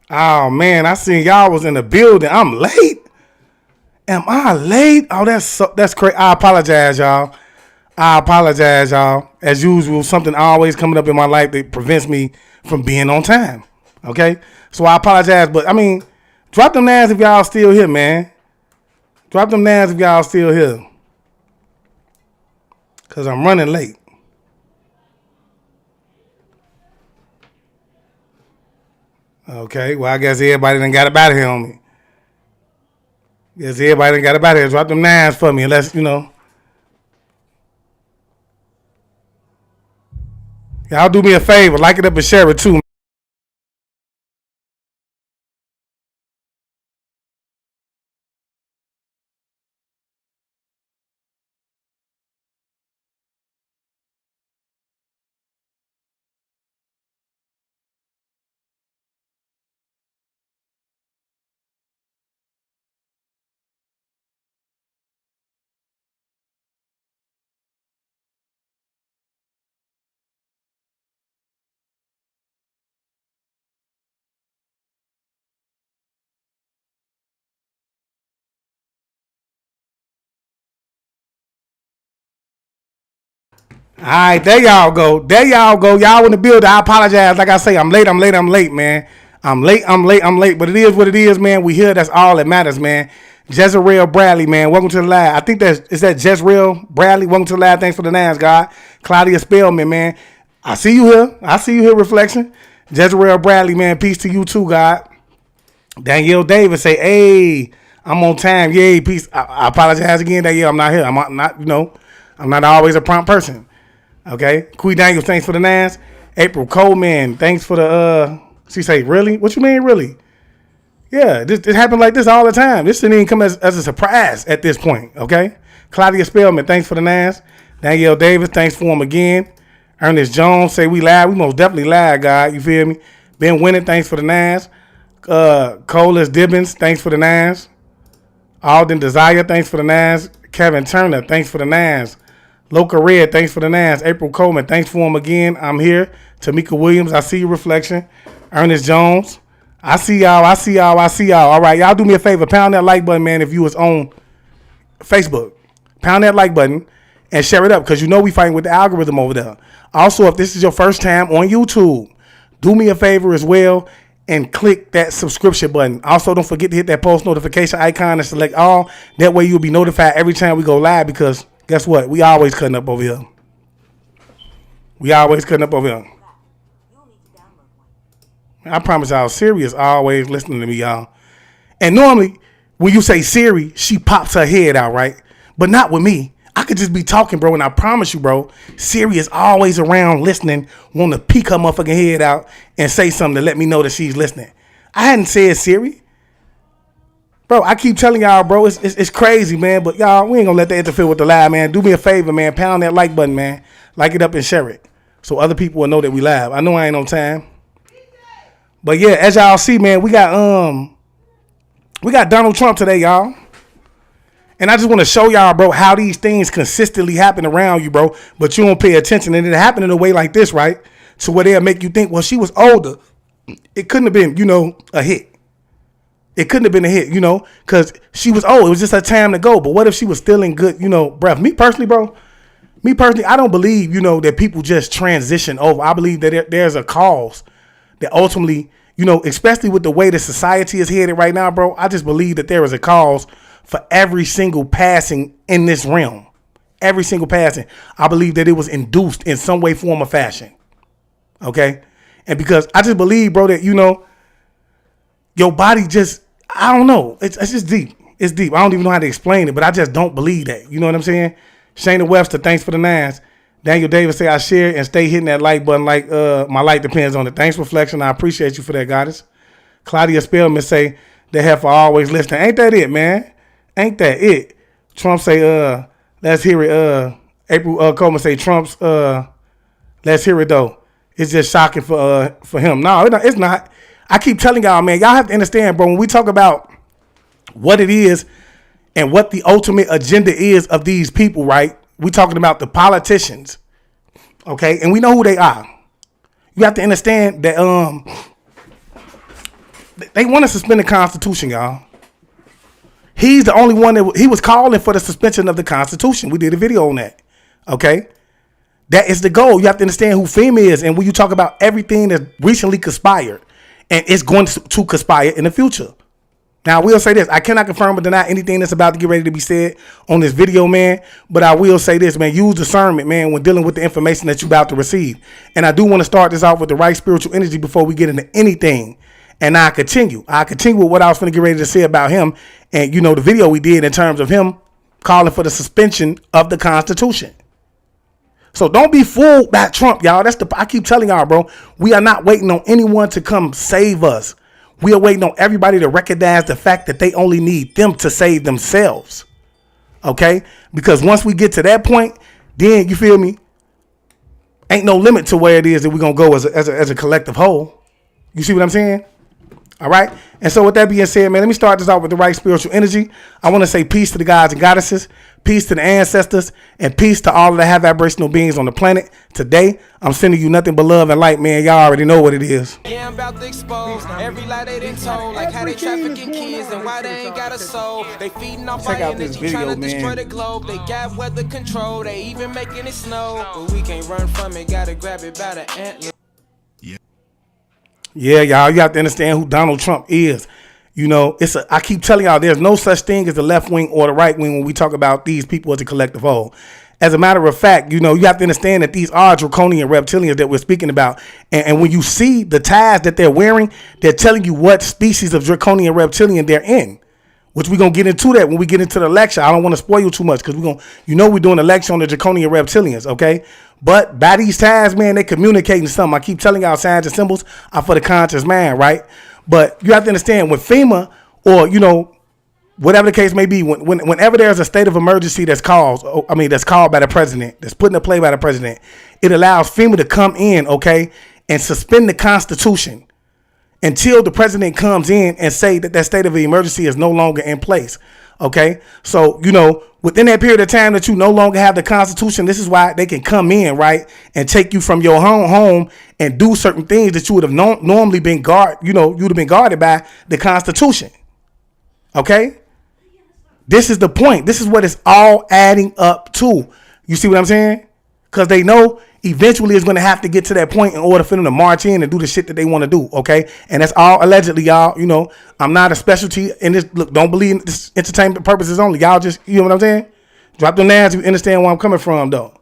Oh man, I seen y'all was in the building. I'm late. Am I late? Oh, that's crazy. I apologize, y'all. I apologize, y'all. As usual, something always coming up in my life that prevents me from being on time. Okay, so I apologize, but I mean, drop them names if y'all still here, man. Drop them names if y'all still here, cause I'm running late. Okay, well I guess everybody done got about here on me. Guess everybody done got about here. Drop them names for me, unless y'all do me a favor, like it up and share it too. All right, there y'all go. There y'all go. Y'all in the building. I apologize. Like I say, I'm late. I'm late. I'm late, man. I'm late. I'm late. I'm late. But it is what it is, man. We here. That's all that matters, man. Jezreel Bradley, man. Welcome to the live. I think that Jezreel Bradley. Welcome to the live. Thanks for the names, God. Claudia Spellman, man. I see you here. I see you here, Reflection. Jezreel Bradley, man. Peace to you too, God. Danielle Davis say, hey, I'm on time. Yay, peace. I apologize again, Danielle. I'm not here. I'm not, I'm not always a prompt person. Okay. Queen Daniels, thanks for the nines. April Coleman, thanks for the she say, really? What you mean, really? Yeah, this happens like this all the time. This didn't even come as a surprise at this point. Okay. Claudia Spellman, thanks for the nines. Danielle Davis, thanks for him again. Ernest Jones, say we live. We most definitely live, God. You feel me? Ben Winning, thanks for the nines. Colas Dibbins, thanks for the nines. Alden Desire, thanks for the nines. Kevin Turner, thanks for the nines. Loca Red, thanks for the nines. April Coleman, thanks for him again. I'm here. Tamika Williams, I see your reflection. Ernest Jones, I see y'all. I see y'all. I see y'all. All right, y'all do me a favor. Pound that like button, man, if you was on Facebook. Pound that like button and share it up because you know we fighting with the algorithm over there. Also, if this is your first time on YouTube, do me a favor as well and click that subscription button. Also, don't forget to hit that post notification icon and select all. That way you'll be notified every time we go live because guess what? We always cutting up over here. We always cutting up over here. I promise y'all, Siri is always listening to me, y'all. And normally, when you say Siri, she pops her head out, right? But not with me. I could just be talking, bro, and I promise you, bro, Siri is always around listening, want to peek her motherfucking head out and say something to let me know that she's listening. I hadn't said Siri. Bro, I keep telling y'all, bro, it's crazy, man. But y'all, we ain't gonna let that interfere with the live, man. Do me a favor, man. Pound that like button, man. Like it up and share it. So other people will know that we live. I know I ain't on time. But yeah, as y'all see, man, we got Donald Trump today, y'all. And I just want to show y'all, bro, how these things consistently happen around you, bro. But you don't pay attention. And it happened in a way like this, right? So where they'll make you think, well, she was older. It couldn't have been, a hit. It couldn't have been a hit, because she was old. It was just her time to go. But what if she was still in good, breath? Me personally, I don't believe, that people just transition over. I believe that there's a cause that ultimately, especially with the way the society is headed right now, bro, I just believe that there is a cause for every single passing in this realm. Every single passing. I believe that it was induced in some way, form, or fashion. Okay? And because I just believe, bro, that, your body just, I don't know. It's just deep. It's deep. I don't even know how to explain it, but I just don't believe that. You know what I'm saying? Shayna Webster, thanks for the nines. Daniel Davis say I share and stay hitting that like button like my light depends on it. Thanks, Reflection. I appreciate you for that, goddess. Claudia Spellman say they have for always listening. Ain't that it, man? Ain't that it? Trump say, let's hear it. April Coleman say Trump's let's hear it though. It's just shocking for him. No, it's not. I keep telling y'all, man, y'all have to understand, bro, when we talk about what it is and what the ultimate agenda is of these people, right? We talking about the politicians, okay? And we know who they are. You have to understand that They want to suspend the Constitution, y'all. He's the only one he was calling for the suspension of the Constitution. We did a video on that. Okay? That is the goal. You have to understand who FEMA is. And when you talk about everything that recently conspired and it's going to conspire in the future. Now, I will say this. I cannot confirm or deny anything that's about to get ready to be said on this video, man. But I will say this, man. Use discernment, man, when dealing with the information that you're about to receive. And I do want to start this off with the right spiritual energy before we get into anything. And I continue with what I was going to get ready to say about him. And, the video we did in terms of him calling for the suspension of the Constitution. So don't be fooled by Trump, y'all. I keep telling y'all, bro. We are not waiting on anyone to come save us. We are waiting on everybody to recognize the fact that they only need them to save themselves. Okay? Because once we get to that point, then, you feel me, ain't no limit to where it is that we're going to go as a collective whole. You see what I'm saying? All right. And so with that being said, man, let me start this off with the right spiritual energy. I want to say peace to the gods and goddesses, peace to the ancestors, and peace to all of the high vibrational beings on the planet. Today, I'm sending you nothing but love and light, man. Y'all already know what it is. Yeah, I'm about to expose every lie they done told, like how they trafficking kids and why they ain't got a soul. They feeding off our energy, trying to destroy the globe. They got weather control, they even making it snow. But we can't run from it, gotta grab it by the antler. Yeah, y'all, you have to understand who Donald Trump is. I keep telling y'all, there's no such thing as the left wing or the right wing when we talk about these people as a collective whole. As a matter of fact, you have to understand that these are draconian reptilians that we're speaking about. And when you see the ties that they're wearing, they're telling you what species of draconian reptilian they're in. Which we're going to get into that when we get into the lecture. I don't want to spoil you too much because we're doing a lecture on the draconian reptilians, okay? But by these ties, man, they communicating something. I keep telling y'all signs and symbols are for the conscious mind, right? But you have to understand when FEMA or, whatever the case may be, whenever there's a state of emergency that's called by the president, that's put into play by the president, it allows FEMA to come in, okay, and suspend the Constitution until the president comes in and say that state of emergency is no longer in place. Okay. So, within that period of time that you no longer have the Constitution, this is why they can come in, right, and take you from your home and do certain things that you would have normally been you'd have been guarded by the Constitution. Okay. This is the point. This is what it's all adding up to. You see what I'm saying? Because they know eventually it's going to have to get to that point in order for them to march in and do the shit that they want to do, okay? And that's all allegedly, y'all. I'm not a specialty in this. Look, don't believe in this entertainment purposes only. Y'all just, you know what I'm saying? Drop the names if you understand where I'm coming from, though.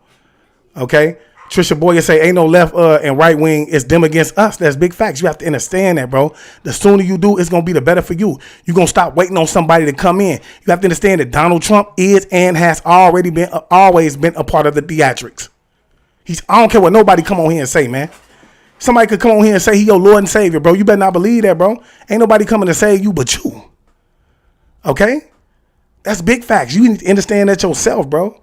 Okay? Trisha Boyer say, ain't no left and right wing. It's them against us. That's big facts. You have to understand that, bro. The sooner you do, it's going to be the better for you. You're going to stop waiting on somebody to come in. You have to understand that Donald Trump is and has always been a part of the theatrics. I don't care what nobody come on here and say, man. Somebody could come on here and say he your Lord and Savior, bro. You better not believe that, bro. Ain't nobody coming to save you but you. Okay? That's big facts. You need to understand that yourself, bro.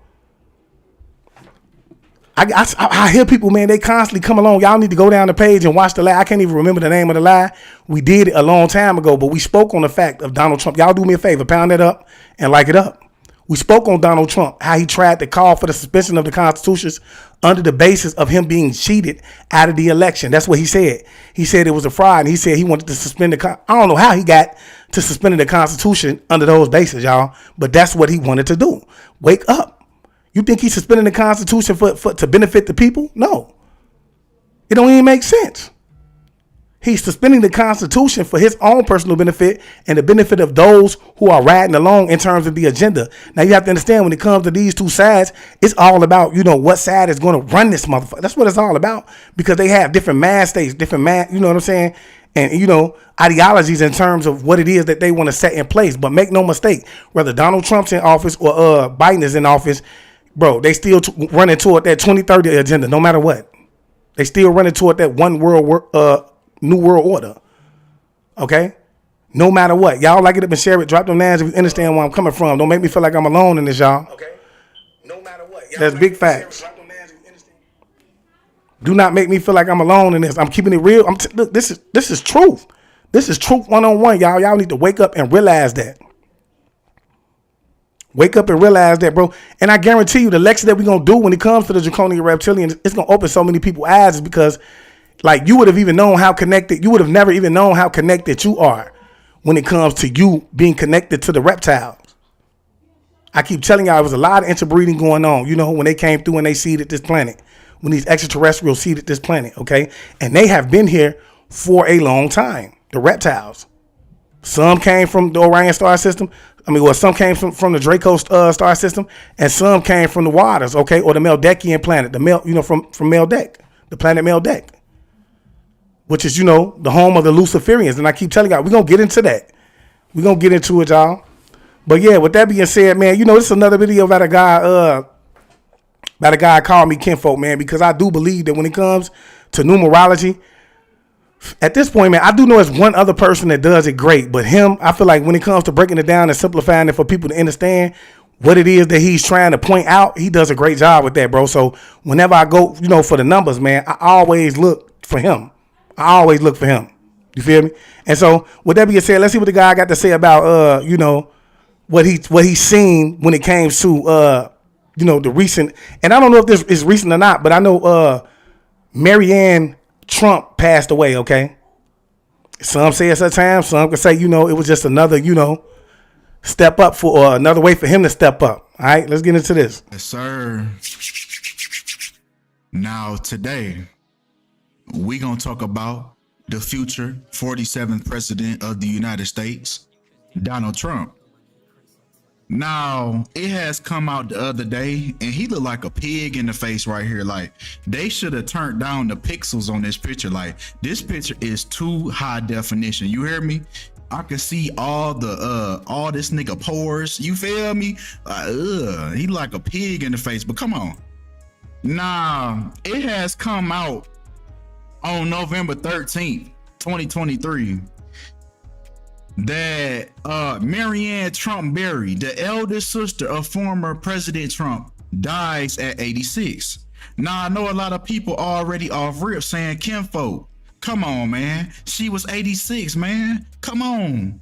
I hear people, man, they constantly come along. Y'all need to go down the page and watch the lie. I can't even remember the name of the lie. We did it a long time ago, but we spoke on the fact of Donald Trump. Y'all do me a favor, pound that up and like it up. We spoke on Donald Trump, how he tried to call for the suspension of the Constitution under the basis of him being cheated out of the election. That's what he said. He said it was a fraud, and he said he wanted to suspend I don't know how he got to suspending the Constitution under those bases, y'all, but that's what he wanted to do. Wake up. You think he's suspending the Constitution for to benefit the people? No. It don't even make sense. He's suspending the Constitution for his own personal benefit and the benefit of those who are riding along in terms of the agenda. Now, you have to understand when it comes to these two sides, it's all about, what side is going to run this motherfucker. That's what it's all about, because they have different mind states, you know what I'm saying? And, ideologies in terms of what it is that they want to set in place. But make no mistake, whether Donald Trump's in office or Biden is in office, bro, they still running toward that 2030 agenda, no matter what. They still running toward that one world New World Order. Okay? No matter what. Y'all like it up and share it. Drop them names if you understand where I'm coming from. Don't make me feel like I'm alone in this, y'all. Okay? No matter what. That's big facts. Do not make me feel like I'm alone in this. I'm keeping it real. Look, this is truth. This is truth one-on-one, y'all. Y'all need to wake up and realize that. Wake up and realize that, bro. And I guarantee you the lecture that we're going to do when it comes to the draconian reptilians, it's going to open so many people's eyes, because Like you would have even known how connected. You would have never even known how connected you are when it comes to you being connected to the reptiles. I keep telling y'all, there was a lot of interbreeding going on. You know, when they came through and they seeded this planet, when these extraterrestrials seeded this planet, okay? And they have been here for a long time, the reptiles. Some came from the Orion star system. Some came from the Draco star system, and some came from the waters, okay? Or the Meldekian planet, from Meldek, the planet Meldek, which is, the home of the Luciferians. And I keep telling y'all, we're going to get into that. We're going to get into it, y'all. But yeah, with that being said, man, this is another video about a guy called me kinfolk, man, because I do believe that when it comes to numerology, at this point, man, I do know there's one other person that does it great, but him, I feel like when it comes to breaking it down and simplifying it for people to understand what it is that he's trying to point out, he does a great job with that, bro. So whenever I go, for the numbers, man, I always look for him. You feel me? And so with that being said, let's see what the guy got to say about, what he's seen when it came to the recent, and I don't know if this is recent or not, but I know Maryanne Trump passed away, okay? Some say it's a time, some can say, it was just another, step up or another way for him to step up. All right, let's get into this. Yes, sir. Now today, we gonna talk about the future 47th president of the United States, Donald Trump. Now, it has come out the other day, and he looked like a pig in the face right here. Like, they should have turned down the pixels on this picture. Like, this picture is too high definition. You hear me? I can see all this nigga pores. You feel me? He like a pig in the face, but come on. Nah, it has come out on November 13th, 2023. That Maryanne Trump Berry, the eldest sister of former President Trump, dies at 86. Now, I know a lot of people already off rip saying, kinfolk, come on, man. She was 86, man. Come on.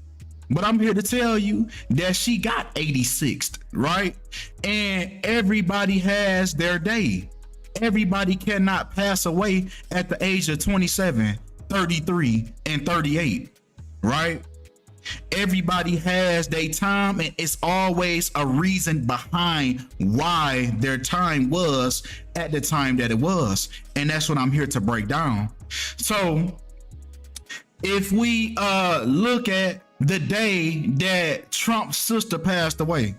But I'm here to tell you that she got 86th, right? And everybody has their day. Everybody cannot pass away at the age of 27, 33, and 38, right? Everybody has their time, and it's always a reason behind why their time was at the time that it was. And that's what I'm here to break down. So if we look at the day that Trump's sister passed away,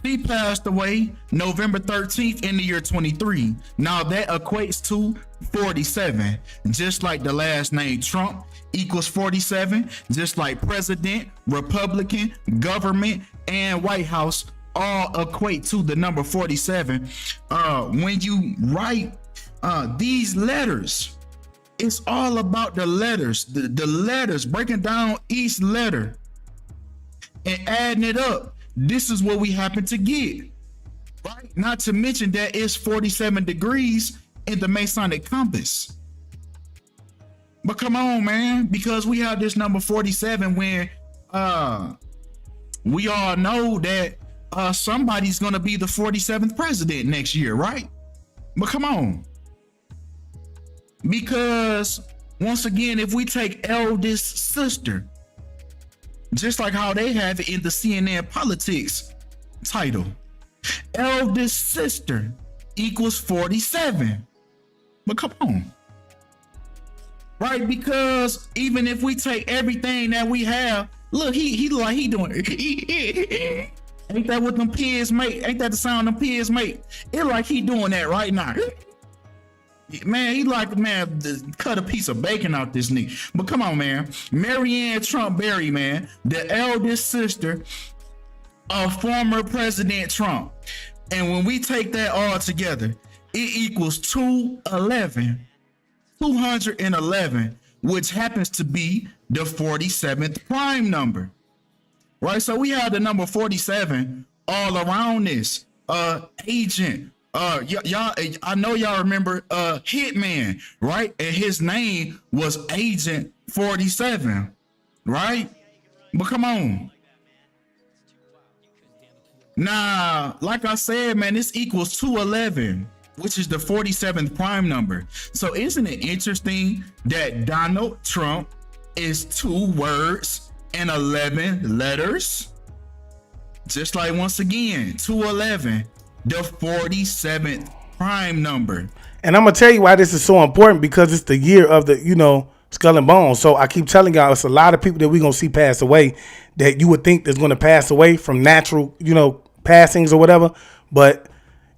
she passed away November 13th in the year 23. Now that equates to 47, just like the last name Trump equals 47, just like president, Republican, government, and White House all equate to the number 47. When you write these letters, it's all about the letters, the letters, breaking down each letter and adding it up. This is what we happen to get, right? Not to mention that it's 47 degrees in the Masonic compass. But come on, man, because we have this number 47 when we all know that somebody's going to be the 47th president next year, right? But come on. Because once again, if we take eldest sister, just like how they have it in the CNN politics title, eldest sister equals 47. But come on. Right? Because even if we take everything that we have, look, he like he doing ain't that what them pigs make? Ain't that the sound them pigs make? It like he doing that right now. Man, he like, man, cut a piece of bacon out this nigga. But come on, man. Maryanne Trump Berry, man, the eldest sister of former President Trump. And when we take that all together, it equals 211, which happens to be the 47th prime number. Right? So we have the number 47 all around this. Agent. Y'all, I know y'all remember Hitman, right? And his name was Agent 47, right? But come on. Nah, like I said, man, this equals 211, which is the 47th prime number. So isn't it interesting that Donald Trump is 2 words and 11 letters? Just like, once again, 211, the 47th prime number. And I'm gonna tell you why this is so important, because it's the year of the, Skull and Bones. So I keep telling y'all, it's a lot of people that we're gonna see pass away that you would think is gonna pass away from natural, passings or whatever, but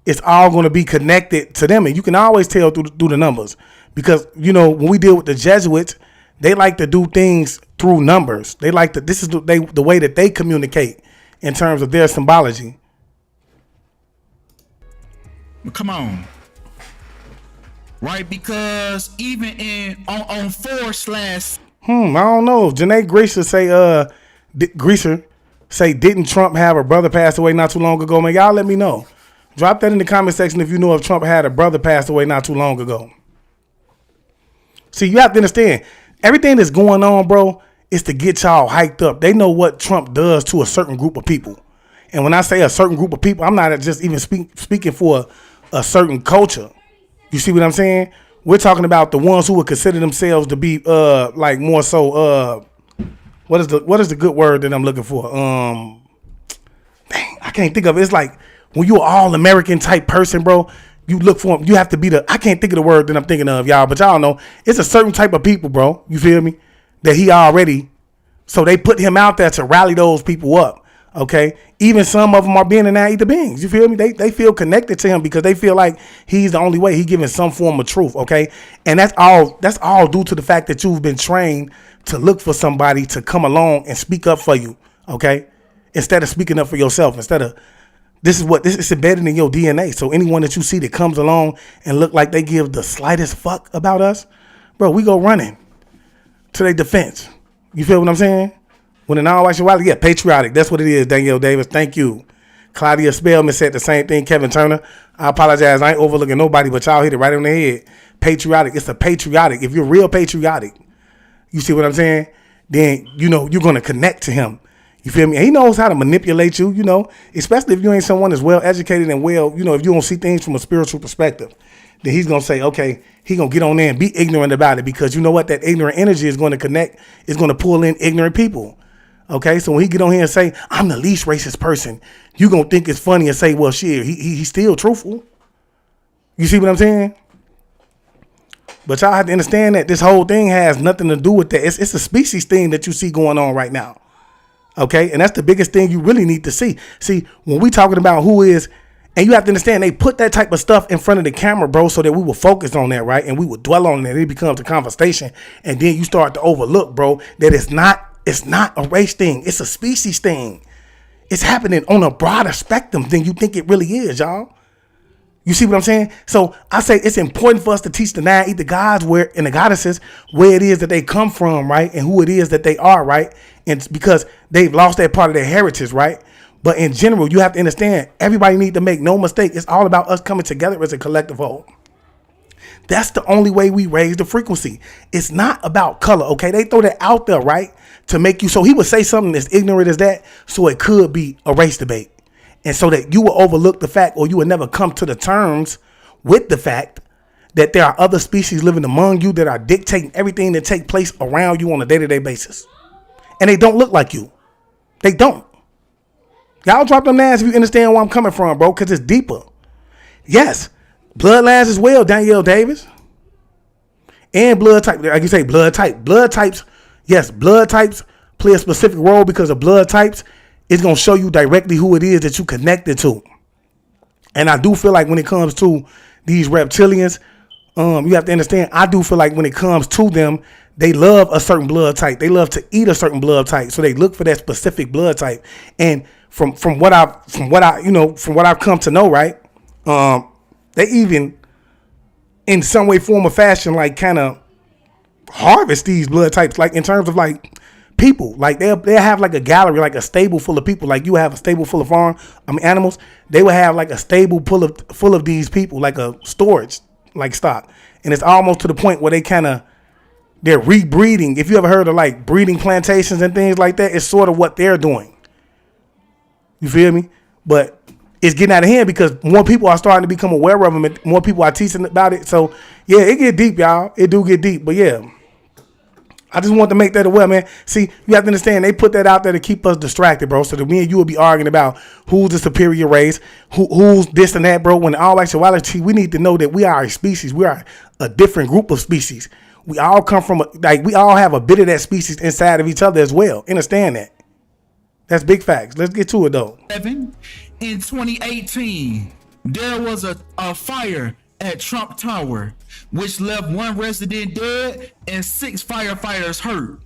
it's all gonna be connected to them, and you can always tell through the numbers, because when we deal with the Jesuits, they like to do things through numbers. They like to. This is the way that they communicate in terms of their symbology. Come on. Right, because even on 4/. I don't know. Janae Greaser say, didn't Trump have a brother pass away not too long ago? Man, y'all let me know. Drop that in the comment section if you know if Trump had a brother pass away not too long ago. See, you have to understand, everything that's going on, bro, is to get y'all hyped up. They know what Trump does to a certain group of people. And when I say a certain group of people, I'm not just even speaking for a certain culture. You see what I'm saying? We're talking about the ones who would consider themselves to be like more so what is the good word that I'm looking for? Dang, I can't think of it. It's like when you're an all American type person, bro, you look for them. You have to be I can't think of the word that I'm thinking of, y'all, but y'all know it's a certain type of people, bro. You feel me? That he already, so they put him out there to rally those people up. Okay, even some of them are being and now eat the beings. You feel me? They feel connected to him because they feel like he's the only way. He's giving some form of truth. Okay, and that's all due to the fact that you've been trained to look for somebody to come along and speak up for you. Okay, instead of speaking up for yourself. This is embedded in your DNA. So anyone that you see that comes along and look like they give the slightest fuck about us, bro, we go running to their defense. You feel what I'm saying? When in all actuality, yeah, patriotic. That's what it is, Danielle Davis. Thank you. Claudia Spellman said the same thing. Kevin Turner, I apologize. I ain't overlooking nobody, but y'all hit it right on the head. Patriotic. It's a patriotic. If you're real patriotic, you see what I'm saying? Then, you're going to connect to him. You feel me? And he knows how to manipulate you, especially if you ain't someone that's well educated and well, if you don't see things from a spiritual perspective. Then he's going to say, okay, he's going to get on there and be ignorant about it, because you know what? That ignorant energy is going to connect, is going to pull in ignorant people. Okay, so when he get on here and say, I'm the least racist person, you going to think it's funny and say, well, shit, he's still truthful. You see what I'm saying? But y'all have to understand that this whole thing has nothing to do with that. It's a species thing that you see going on right now. Okay, and that's the biggest thing you really need to see. See, when we talking about who is, and you have to understand, they put that type of stuff in front of the camera, bro, so that we will focus on that, right? And we will dwell on it. It becomes a conversation. And then you start to overlook, bro, that it's not a race thing. It's a species thing. It's happening on a broader spectrum than you think it really is, y'all. You see what I'm saying? So I say it's important for us to teach the 9 ether gods and the goddesses where it is that they come from, right? And who it is that they are, right? And it's because they've lost that part of their heritage, right? But in general, you have to understand, everybody need to make no mistake. It's all about us coming together as a collective whole. That's the only way we raise the frequency. It's not about color, okay? They throw that out there, right? To make you, so he would say something as ignorant as that, so it could be a race debate. And so that you will overlook the fact, or you will never come to the terms with the fact that there are other species living among you that are dictating everything that takes place around you on a day-to-day basis. And they don't look like you. They don't. Y'all drop them names if you understand where I'm coming from, bro, because it's deeper. Yes, bloodlines as well, Danielle Davis. And blood type, like you say, blood type. Blood types, yes, blood types play a specific role because of blood types. It's going to show you directly who it is that you connected to. And I do feel like when it comes to these reptilians, you have to understand, I do feel like when it comes to them, they love a certain blood type. They love to eat a certain blood type. So they look for that specific blood type. And from what I've come to know, right? They even in some way, form, or fashion, like kind of harvest these blood types, like in terms of like people, like they'll have like a gallery, like a stable full of people, like you have a stable full of animals. They will have like a stable full of these people, like a storage, like stock. And it's almost to the point where they're rebreeding. If you ever heard of like breeding plantations and things like that, it's sort of what they're doing. You feel me? But it's getting out of hand because more people are starting to become aware of them and more people are teaching about it. So yeah, it get deep, y'all. It do get deep. But yeah, I just want to make that aware, man. See, you have to understand, they put that out there to keep us distracted, bro. So that me and you will be arguing about who's the superior race, who's this and that, bro. When in all actuality, we need to know that we are a species. We are a different group of species. We all come from, we all have a bit of that species inside of each other as well. Understand that. That's big facts. Let's get to it, though. In 2018, there was a fire at Trump Tower, which left 1 resident dead and 6 firefighters hurt.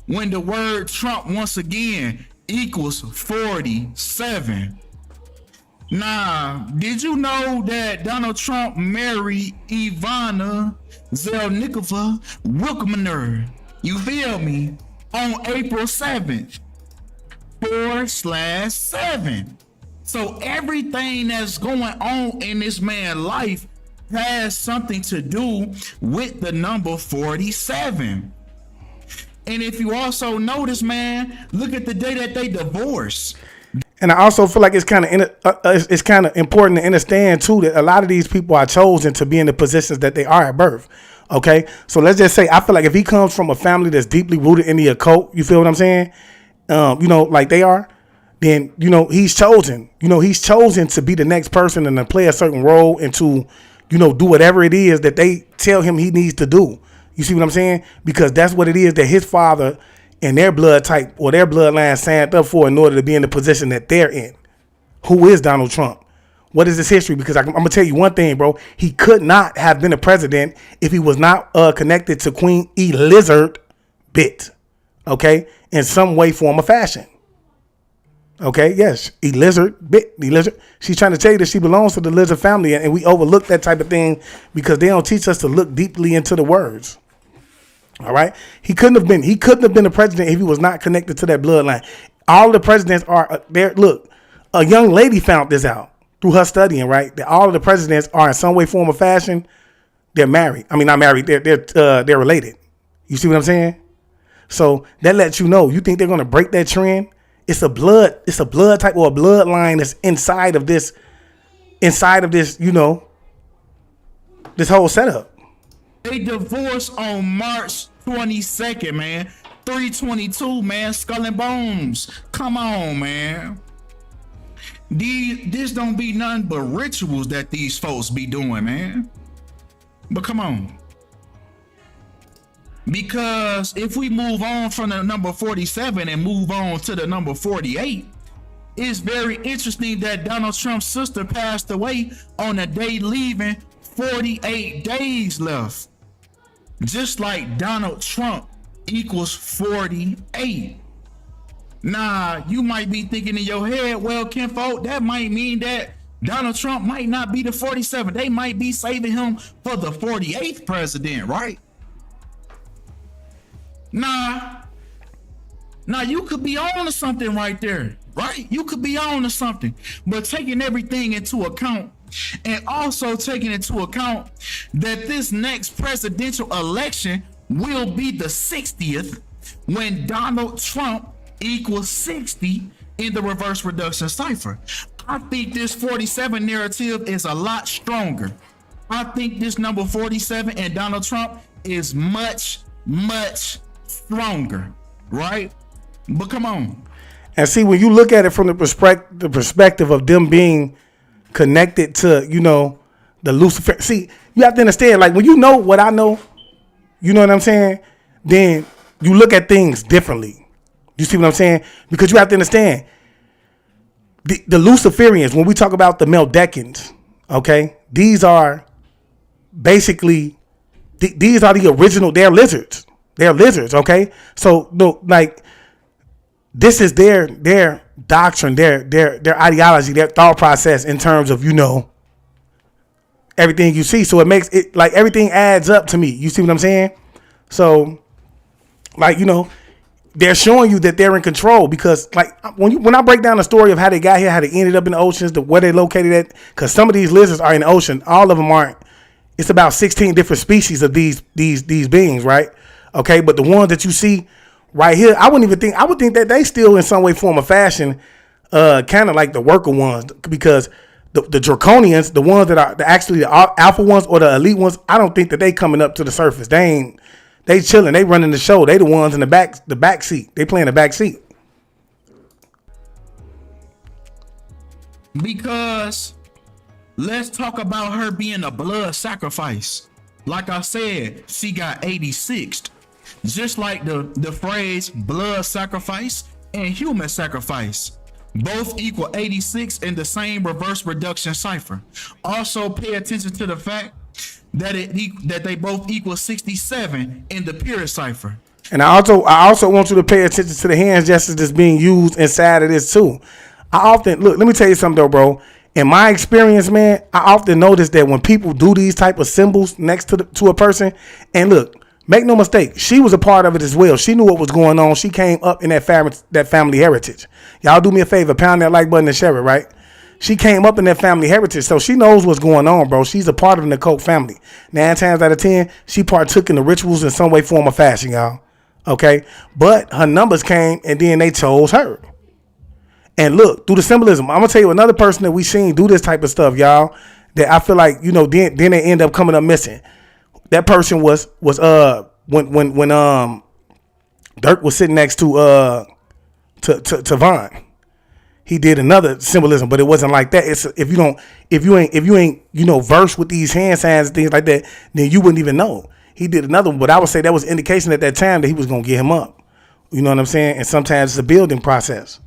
When the word Trump once again equals 47. Now, did you know that Donald Trump married Ivana Zelnikova Wilkminer? You feel me? On April 7th. 4/7. So everything that's going on in this man's life has something to do with the number 47. And if you also notice, man, look at the day that they divorced. And I also feel like it's kind of important to understand too that a lot of these people are chosen to be in the positions that they are at birth. Okay, so let's just say I feel like if he comes from a family that's deeply rooted in the occult, you feel what I'm saying? Like they are, then, he's chosen. He's chosen to be the next person and to play a certain role and to, do whatever it is that they tell him he needs to do. You see what I'm saying? Because that's what it is that his father and their blood type or their bloodline signed up for in order to be in the position that they're in. Who is Donald Trump? What is his history? Because I'm going to tell you one thing, bro. He could not have been a president if he was not connected to Queen Elizabeth, okay, in some way, form, or fashion. Okay, yes, Elizabeth. She's trying to tell you that she belongs to the lizard family, and we overlook that type of thing because they don't teach us to look deeply into the words. All right, he couldn't have been a president if he was not connected to that bloodline. All the presidents are there. Look, a young lady found this out through her studying, right? That all of the presidents are in some way, form, or fashion. They're married. I mean, not married. They're related. You see what I'm saying? So that lets you know. You think they're going to break that trend? It's a blood type or a bloodline that's inside of this, this whole setup. They divorced on March 22nd, man. 3/22, man. Skull and Bones. Come on, man. This don't be nothing but rituals that these folks be doing, man. But come on. Because if we move on from the number 47 and move on to the number 48, it's very interesting that Donald Trump's sister passed away on a day leaving 48 days left. Just like Donald Trump equals 48. Now, you might be thinking in your head, well, Kinfolk, that might mean that Donald Trump might not be the 47. They might be saving him for the 48th president, right? Nah, you could be on to something right there, right? You could be on to something, but taking everything into account and also taking into account that this next presidential election will be the 60th when Donald Trump equals 60 in the reverse reduction cipher. I think this 47 narrative is a lot stronger. I think this number 47 and Donald Trump is much, much stronger, right? But come on. And see, when you look at it from the perspective of them being connected to, the Lucifer. See, you have to understand, like when you know what I know, you know what I'm saying? Then you look at things differently. You see what I'm saying? Because you have to understand, the Luciferians, when we talk about the Meldeckans, okay, these are basically, these are the original, they're lizards. They're lizards, okay? So, this is their doctrine, their ideology, their thought process in terms of, everything you see. So it makes it, like, everything adds up to me. You see what I'm saying? So, they're showing you that they're in control because, like, when I break down the story of how they got here, how they ended up in the oceans, where they located at, because some of these lizards are in the ocean, all of them aren't. It's about 16 different species of these beings, right? Okay, but the ones that you see right here, I would think that they still in some way, form, or fashion kind of like the worker ones, because the draconians, the ones that are actually the alpha ones or the elite ones, I don't think that they coming up to the surface. They chilling, they running the show. They the ones in the back seat. They playing the back seat. Because let's talk about her being a blood sacrifice. Like I said, she got 86'd. Just like the phrase blood sacrifice and human sacrifice. Both equal 86 in the same reverse reduction cipher. Also pay attention to the fact that they both equal 67 in the purest cipher. And I also want you to pay attention to the hands gestures that's being used inside of this too. Let me tell you something though, bro. In my experience, man, I often notice that when people do these type of symbols next to a person, and look, make no mistake, she was a part of it as well. She knew what was going on. She came up in that family heritage. Y'all do me a favor, pound that like button and share it, right? She came up in that family heritage, so she knows what's going on, bro. She's a part of the Coke family. 9 times out of 10, she partook in the rituals in some way, form, or fashion, y'all. Okay? But her numbers came, and then they chose her. And look, through the symbolism, I'm going to tell you another person that we seen do this type of stuff, y'all, that I feel like, then they end up coming up missing. That person was when Dirk was sitting next to Vaughn. He did another symbolism, but it wasn't like that. It's if you ain't versed with these hand signs and things like that, then you wouldn't even know. He did another one, but I would say that was indication at that time that he was gonna get him up. You know what I'm saying? And sometimes it's a building process.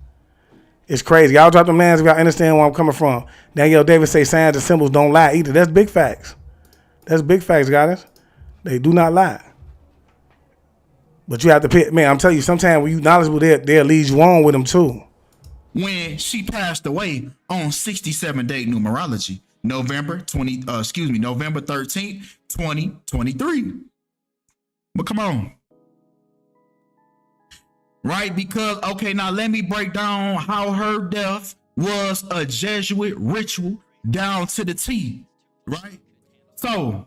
It's crazy. Y'all drop them names if y'all understand where I'm coming from. Danielle Davis say signs and symbols don't lie either. That's big facts. That's big facts, guys. They do not lie. But you have to pay, man, I'm telling you, sometimes when you knowledgeable, they'll lead you on with them too. When she passed away on 67 date numerology, November 13th, 2023. But come on. Right? Because, okay, now let me break down how her death was a Jesuit ritual down to the T. Right? So,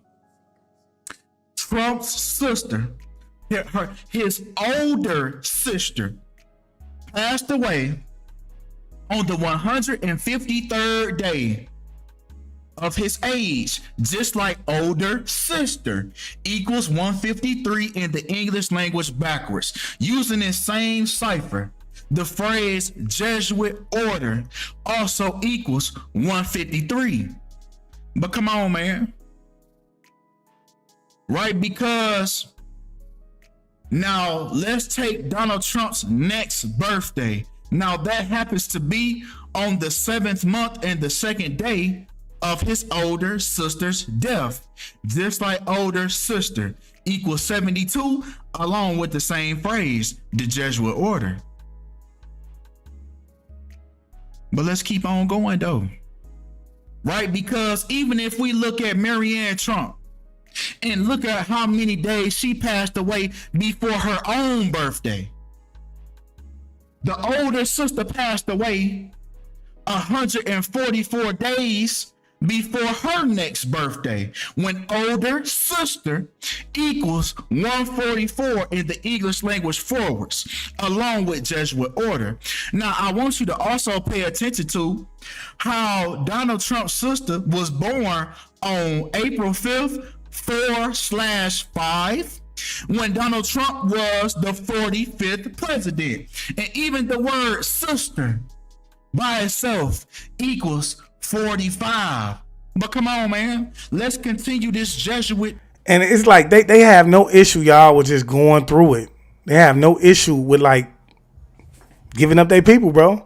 Trump's sister, his older sister, passed away on the 153rd day of his age, just like older sister equals 153 in the English language backwards. Using this same cipher, the phrase Jesuit order also equals 153. But come on, man. Right? Because now let's take Donald Trump's next birthday. Now that happens to be on the 7th month and the 2nd day of his older sister's death. Just like older sister equals 72, along with the same phrase, the Jesuit order. But let's keep on going though. Right? Because even if we look at Maryanne Trump and look at how many days she passed away before her own birthday, the older sister passed away 144 days before her next birthday, when older sister equals 144 in the English language forwards, along with Jesuit order. Now, I want you to also pay attention to how Donald Trump's sister was born on April 5th, 4/5, when Donald Trump was the 45th president. And even the word sister by itself equals 45. But come on, man. Let's continue this Jesuit. And it's like they have no issue, y'all, with just going through it. They have no issue with like giving up their people, bro.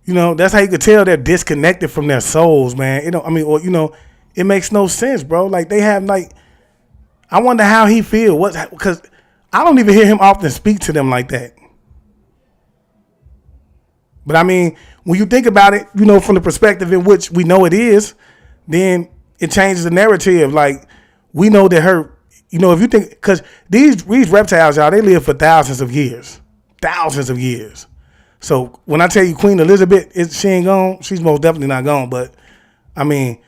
That's how you could tell they're disconnected from their souls, man. It makes no sense, bro. Like they have like, I wonder how he feel. Because I don't even hear him often speak to them like that. But I mean, when you think about it, from the perspective in which we know it is, then it changes the narrative. Like we know that her, if you think, because these reptiles, y'all, they live for thousands of years. So when I tell you Queen Elizabeth, she ain't gone, she's most definitely not gone. But I mean,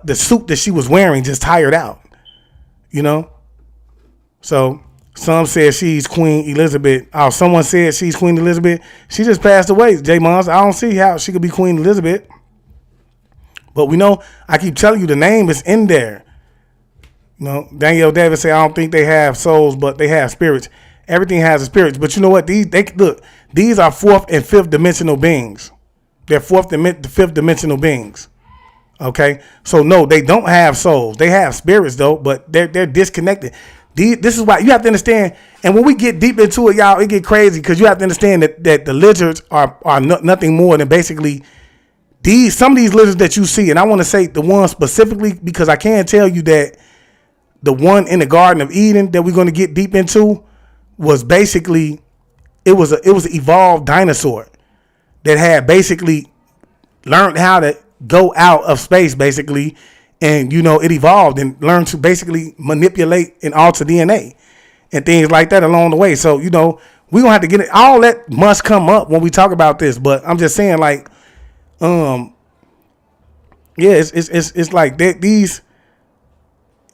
the suit that she was wearing just tired out, So Some said she's Queen Elizabeth. Oh, someone said she's Queen Elizabeth. She just passed away, J Mons. I don't see how she could be Queen Elizabeth. But we know, I keep telling you, the name is in there. You know, Danielle Davis said, I don't think they have souls, but they have spirits. Everything has a spirit. But you know what? These are fourth and fifth dimensional beings. They're fourth and fifth dimensional beings. Okay? So no, they don't have souls. They have spirits though, but they're disconnected. This is why you have to understand. And when we get deep into it, y'all, it get crazy because you have to understand that the lizards are nothing more than basically some of these lizards that you see. And I want to say the one specifically because I can tell you that the one in the Garden of Eden that we're going to get deep into was basically it was an evolved dinosaur that had basically learned how to go out of space basically. And, it evolved and learned to basically manipulate and alter DNA and things like that along the way. So, we're going to have to get it. All that must come up when we talk about this. But I'm just saying, like, it's like these,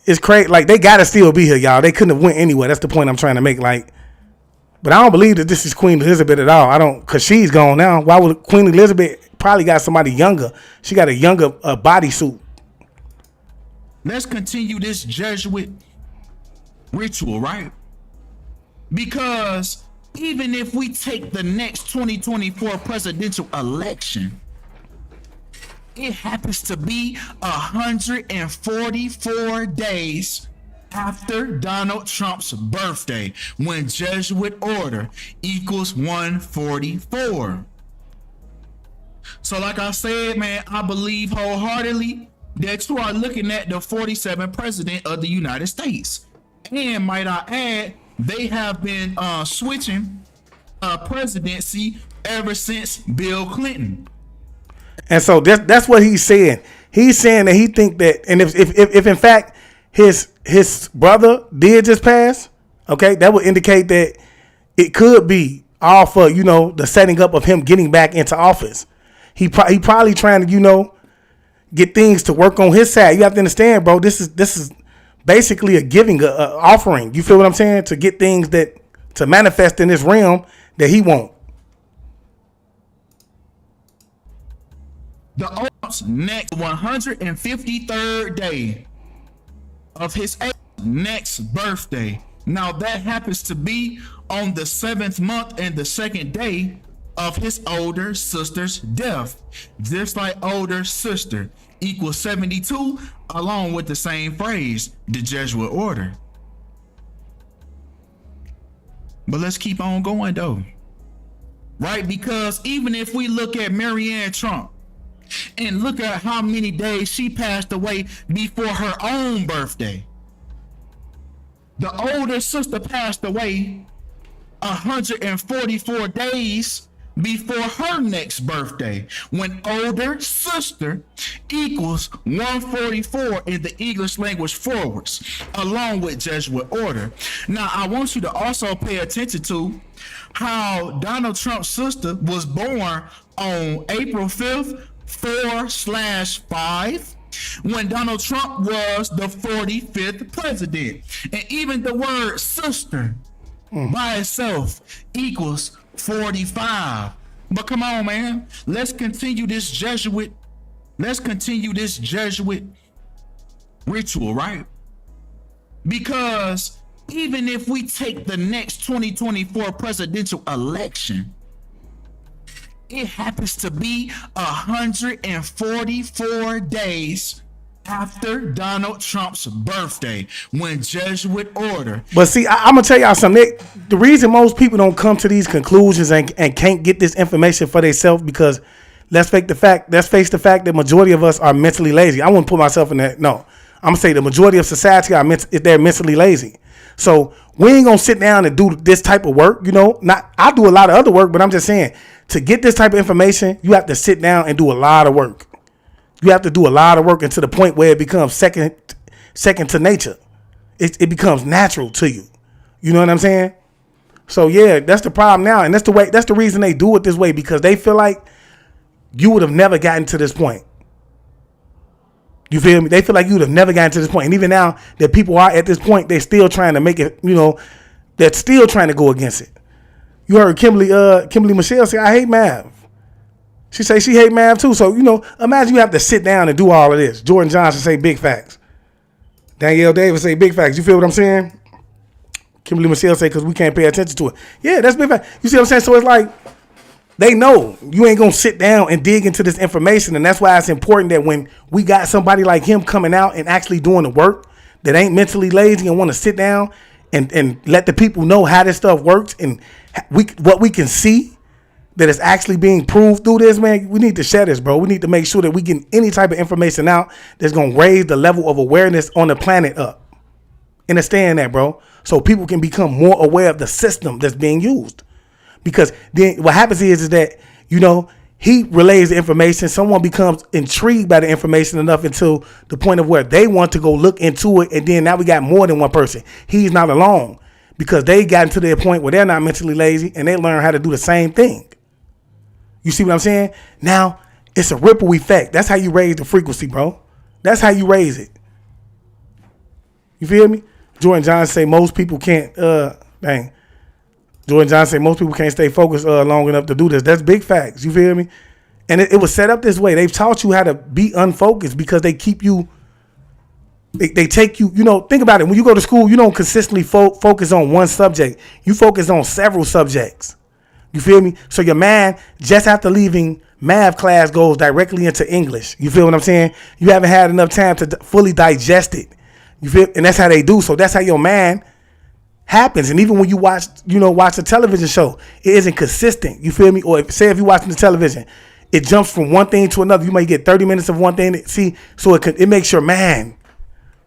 it's crazy. Like, they got to still be here, y'all. They couldn't have went anywhere. That's the point I'm trying to make. Like, but I don't believe that this is Queen Elizabeth at all. Because she's gone now. Why would Queen Elizabeth probably got somebody younger? She got a younger bodysuit. Let's continue this Jesuit ritual, right? Because even if we take the next 2024 presidential election, it happens to be 144 days after Donald Trump's birthday, when Jesuit order equals 144. So like I said, man, I believe wholeheartedly that you are looking at the 47th president of the United States. And might I add, they have been switching presidency ever since Bill Clinton. And so that's what he's saying. He's saying that he think that, and if in fact his brother did just pass, okay, that would indicate that it could be all for, the setting up of him getting back into office. He probably trying to, get things to work on his side. You have to understand, bro. This is basically a giving, a offering. You feel what I'm saying? To get things to manifest in this realm that he won't. The next 153rd day of his next birthday. Now that happens to be on the 7th month and the 2nd day of his older sister's death. Just like older sister equals 72, along with the same phrase, the Jesuit order. But let's keep on going though. Right? Because even if we look at Maryanne Trump and look at how many days she passed away before her own birthday, the older sister passed away 144 days before her next birthday, when older sister equals 144 in the English language forwards, along with Jesuit order. Now, I want you to also pay attention to how Donald Trump's sister was born on April 5th, 4/5, when Donald Trump was the 45th president. And even the word sister by itself equals 45. But come on, man. Let's continue this Jesuit ritual, right? Because even if we take the next 2024 presidential election, it happens to be 144 days after Donald Trump's birthday, when Jesuit order. But see, I'm gonna tell y'all something. The reason most people don't come to these conclusions and can't get this information for themselves, because let's face the fact that majority of us are mentally lazy. I wouldn't put myself in that. No, I'm gonna say the majority of society they're mentally lazy. So we ain't gonna sit down and do this type of work. I do a lot of other work, but I'm just saying, to get this type of information, you have to sit down and do a lot of work. You have to do a lot of work, and to the point where it becomes second to nature. It becomes natural to you. You know what I'm saying? So yeah, that's the problem now, and that's the reason they do it this way, because they feel like you would have never gotten to this point. You feel me? They feel like you would have never gotten to this point, and even now that people are at this point, they're still trying to make it, that's still trying to go against it. You heard Kimberly Michelle say, I hate math. She say she hate math too. So, imagine you have to sit down and do all of this. Jordan Johnson say big facts. Danielle Davis say big facts. You feel what I'm saying? Kimberly Michelle say because we can't pay attention to it. Yeah, that's big fact. You see what I'm saying? So it's like they know you ain't going to sit down and dig into this information. And that's why it's important that when we got somebody like him coming out and actually doing the work that ain't mentally lazy and want to sit down and let the people know how this stuff works and what we can see that is actually being proved through this, man, we need to share this, bro. We need to make sure that we get any type of information out that's going to raise the level of awareness on the planet up. Understand that, bro? So people can become more aware of the system that's being used. Because then what happens is that, he relays the information. Someone becomes intrigued by the information enough until the point of where they want to go look into it. And then now we got more than one person. He's not alone because they got to the point where they're not mentally lazy and they learn how to do the same thing. You see what I'm saying? Now, it's a ripple effect. That's how you raise the frequency, bro. That's how you raise it. You feel me? Jordan Johnson say most people can't, Jordan Johnson say most people can't stay focused long enough to do this. That's big facts. You feel me? And it was set up this way. They've taught you how to be unfocused because they keep you, they take you, think about it. When you go to school, you don't consistently focus on one subject. You focus on several subjects. You feel me? So your mind, just after leaving math class, goes directly into English. You feel what I'm saying? You haven't had enough time to fully digest it. You feel? And that's how they do. So that's how your mind happens. And even when you watch a television show, it isn't consistent. You feel me? Or if you're watching the television, it jumps from one thing to another. You might get 30 minutes of one thing. So it makes your mind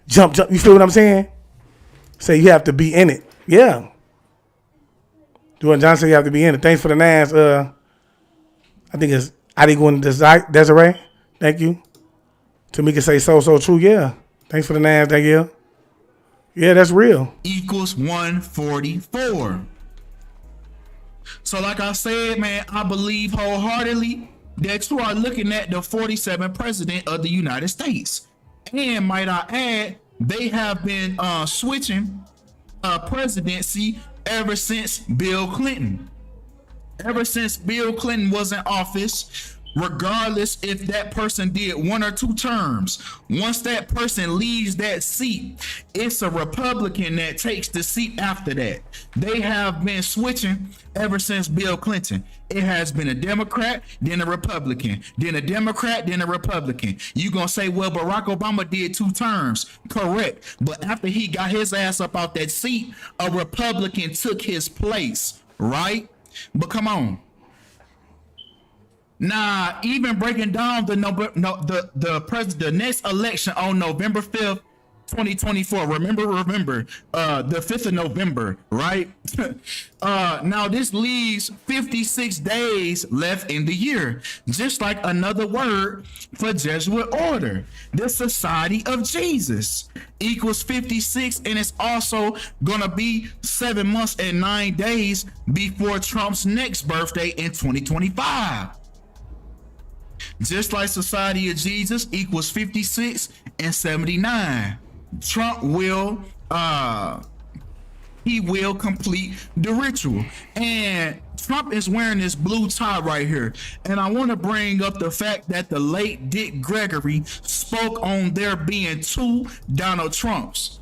jump. You feel what I'm saying? So you have to be in it. Yeah. Jordan Johnson, you have to be in it. Thanks for the nines. I think it's Adigwin Desiree. Thank you. Tamika say so true. Yeah. Thanks for the nines, thank you. Yeah, that's real. Equals 144. So like I said, man, I believe wholeheartedly that you are looking at the 47th president of the United States. And might I add, they have been switching presidency ever since Bill Clinton. Ever since Bill Clinton was in office, regardless if that person did 1 or 2 terms, once that person leaves that seat, it's a Republican that takes the seat after that. They have been switching ever since Bill Clinton. It has been a Democrat, then a Republican, then a Democrat, then a Republican. You gonna say, well, Barack Obama did 2 terms. Correct. But after he got his ass up out that seat, a Republican took his place, right? But come on. Now, even breaking down the next election on November 5th, 2024. Remember, the 5th of November, right? Now this leaves 56 days left in the year. Just like another word for Jesuit order, the Society of Jesus equals 56, and it's also gonna be 7 months and 9 days before Trump's next birthday in 2025. Just like Society of Jesus equals 56 and 79. Trump will complete the ritual. And Trump is wearing this blue tie right here. And I want to bring up the fact that the late Dick Gregory spoke on there being 2 Donald Trumps.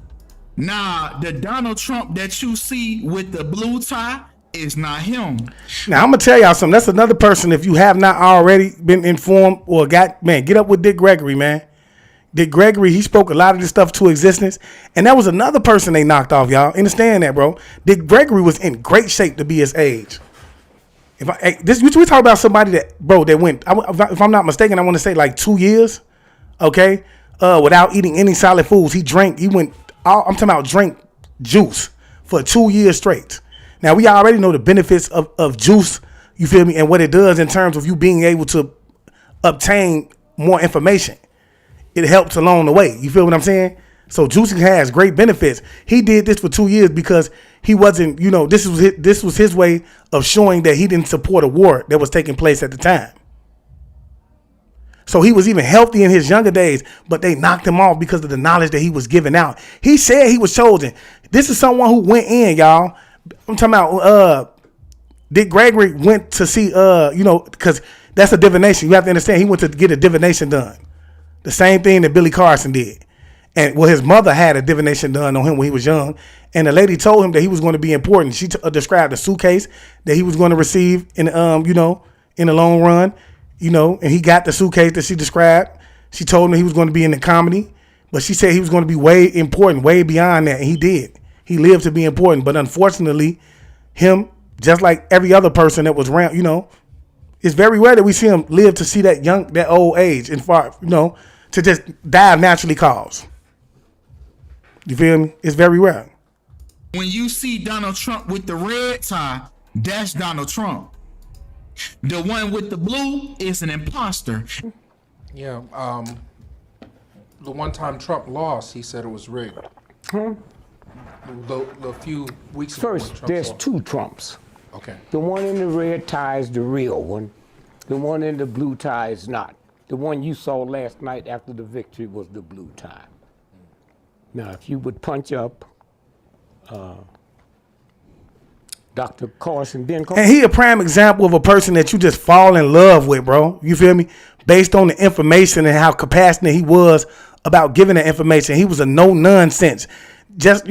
Now, the Donald Trump that you see with the blue tie is not him. Now, I'm going to tell y'all something. That's another person, if you have not already been informed or get up with Dick Gregory, man. Dick Gregory, he spoke a lot of this stuff to existence. And that was another person they knocked off, y'all. Understand that, bro. Dick Gregory was in great shape to be his age. We talk about somebody that went, if I'm not mistaken, I want to say like 2 years, okay, without eating any solid foods. I'm talking about drink juice for 2 years straight. Now, we already know the benefits of juice, you feel me, and what it does in terms of you being able to obtain more information. It helps along the way. You feel what I'm saying? So juicing has great benefits. He did this for 2 years because he wasn't, this was his way of showing that he didn't support a war that was taking place at the time. So he was even healthy in his younger days, but they knocked him off because of the knowledge that he was giving out. He said he was chosen. This is someone who went in, y'all, I'm talking about Dick Gregory went to see because that's a divination. You have to understand he went to get a divination done. The same thing that Billy Carson did. And his mother had a divination done on him when he was young. And the lady told him that he was going to be important. She described the suitcase that he was going to receive in in the long run, and he got the suitcase that she described. She told him that he was going to be in the comedy, but she said he was going to be way important, way beyond that. And he did. He lived to be important. But unfortunately, him, just like every other person that was around, it's very rare that we see him live to see that old age and far, to just die of naturally caused. You feel me? It's very rare. When you see Donald Trump with the red tie, that's Donald Trump. The one with the blue is an imposter. Yeah, the one time Trump lost, he said it was rigged. The few weeks ago. First, there's two Trumps. Okay. The one in the red tie is the real one. The one in the blue tie is not. The one you saw last night after the victory was the blue tie. Now, if you would punch up Dr. Carson, Ben Carson. And he a prime example of a person that you just fall in love with, bro. You feel me? Based on the information and how compassionate he was about giving the information. He was a no-nonsense. Just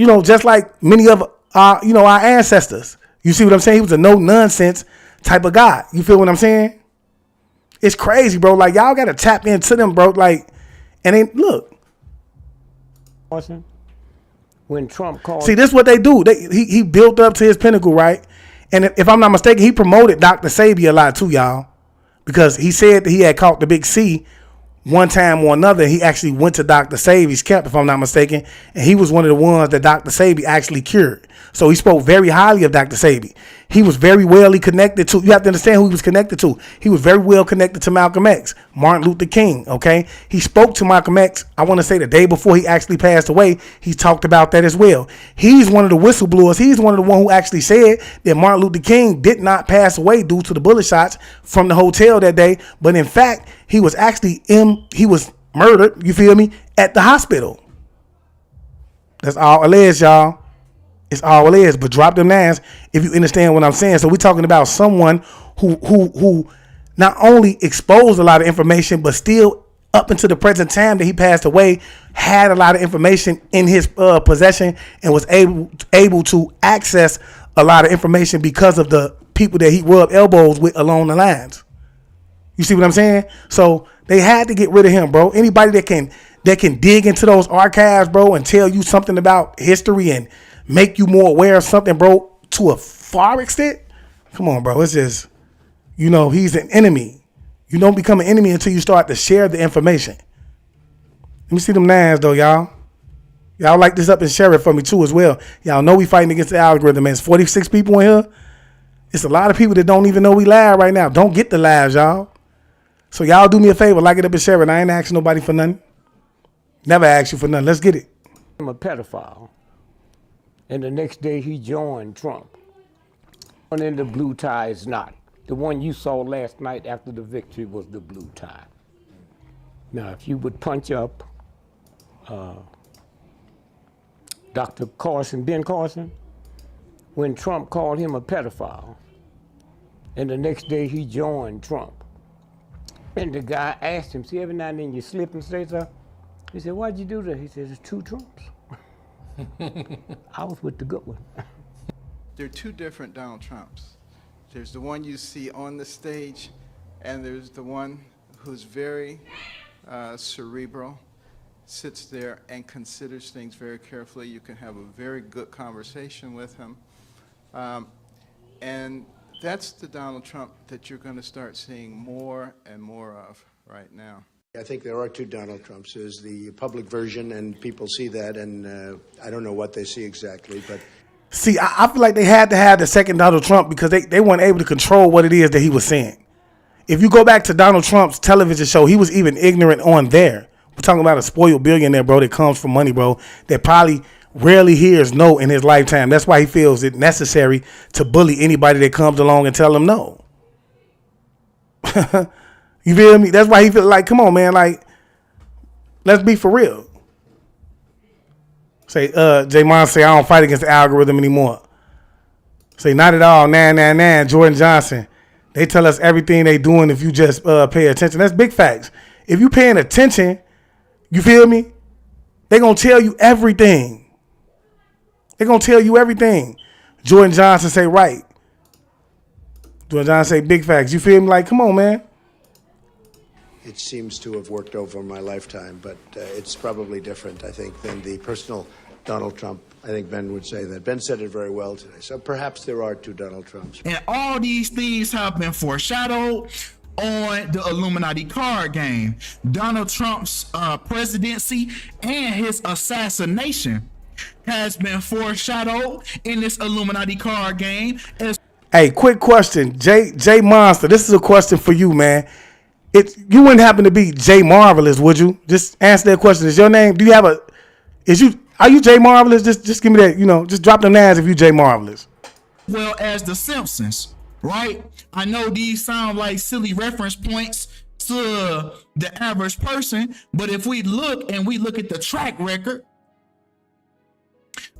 like many of our ancestors. You see what I'm saying? He was a no-nonsense type of guy. You feel what I'm saying? It's crazy, bro. Like, y'all got to tap into them, bro. Like, and then, look. When Trump called. See, this is what they do. He built up to his pinnacle, right? And if I'm not mistaken, he promoted Dr. Sebi a lot too, y'all. Because he said that he had caught the big C one time or another. He actually went to Dr. Sebi's camp, if I'm not mistaken. And he was one of the ones that Dr. Sebi actually cured. So he spoke very highly of Dr. Sebi. He was very well connected to, you have to understand who he was connected to. He was very well connected to Malcolm X, Martin Luther King, okay? He spoke to Malcolm X, I want to say the day before he actually passed away. He talked about that as well. He's one of the whistleblowers. He's one of the one who actually said that Martin Luther King did not pass away due to the bullet shots from the hotel that day. But in fact, he was actually he was murdered, you feel me, at the hospital. That's all alleged, y'all. It's all it is, but drop them nines if you understand what I'm saying. So we're talking about someone who not only exposed a lot of information, but still up until the present time that he passed away, had a lot of information in his possession and was able to access a lot of information because of the people that he rubbed elbows with along the lines. You see what I'm saying? So they had to get rid of him, bro. Anybody that can dig into those archives, bro, and tell you something about history and make you more aware of something, bro, to a far extent. Come on, bro. It's just, he's an enemy. You don't become an enemy until you start to share the information. Let me see them nines, though, y'all. Y'all like this up and share it for me, too, as well. Y'all know we fighting against the algorithm, man. It's 46 people in here. It's a lot of people that don't even know we live right now. Don't get the lives, y'all. So y'all do me a favor. Like it up and share it. I ain't asking nobody for nothing. Never ask you for nothing. Let's get it. I'm a pedophile. And the next day he joined Trump. One in the blue tie is not. The one you saw last night after the victory was the blue tie. Now, if you would punch up Dr. Carson, Ben Carson, when Trump called him a pedophile, and the next day he joined Trump. And the guy asked him, see, every now and then you slip and say something? He said, why'd you do that? He said, there's two Trumps. I was with the good one. There are two different Donald Trumps. There's the one you see on the stage, and there's the one who's very cerebral, sits there and considers things very carefully. You can have a very good conversation with him. And that's the Donald Trump that you're going to start seeing more and more of right now. I think there are two Donald Trumps. There's the public version, and people see that, and I don't know what they see exactly, but... See, I feel like they had to have the second Donald Trump because they weren't able to control what it is that he was saying. If you go back to Donald Trump's television show, he was even ignorant on there. We're talking about a spoiled billionaire, bro, that comes from money, bro, that probably rarely hears no in his lifetime. That's why he feels it necessary to bully anybody that comes along and tell him no. You feel me? That's why he feel like, come on, man, like, let's be for real. Say, J-Mon say, I don't fight against the algorithm anymore. Say not at all. Nah. Jordan Johnson. They tell us everything they doing if you just pay attention. That's big facts. If you paying attention, you feel me? They gonna tell you everything. They gonna tell you everything. Jordan Johnson say right. Jordan Johnson say big facts. You feel me? Like, come on, man. It seems to have worked over my lifetime, but it's probably different, I think, than the personal Donald Trump. I think Ben would say that. Ben said it very well today. So perhaps there are two Donald Trumps. And all these things have been foreshadowed on the Illuminati card game. Donald Trump's presidency and his assassination has been foreshadowed in this Illuminati card game. Hey, quick question. J Monster, this is a question for you, man. You wouldn't happen to be Jay Marvelous, would you? Just answer that question. Is your name, are you Jay Marvelous? Just give me that, just drop the names if you Jay Marvelous. Well as The Simpsons, right? I know these sound like silly reference points to the average person, but if we look at the track record,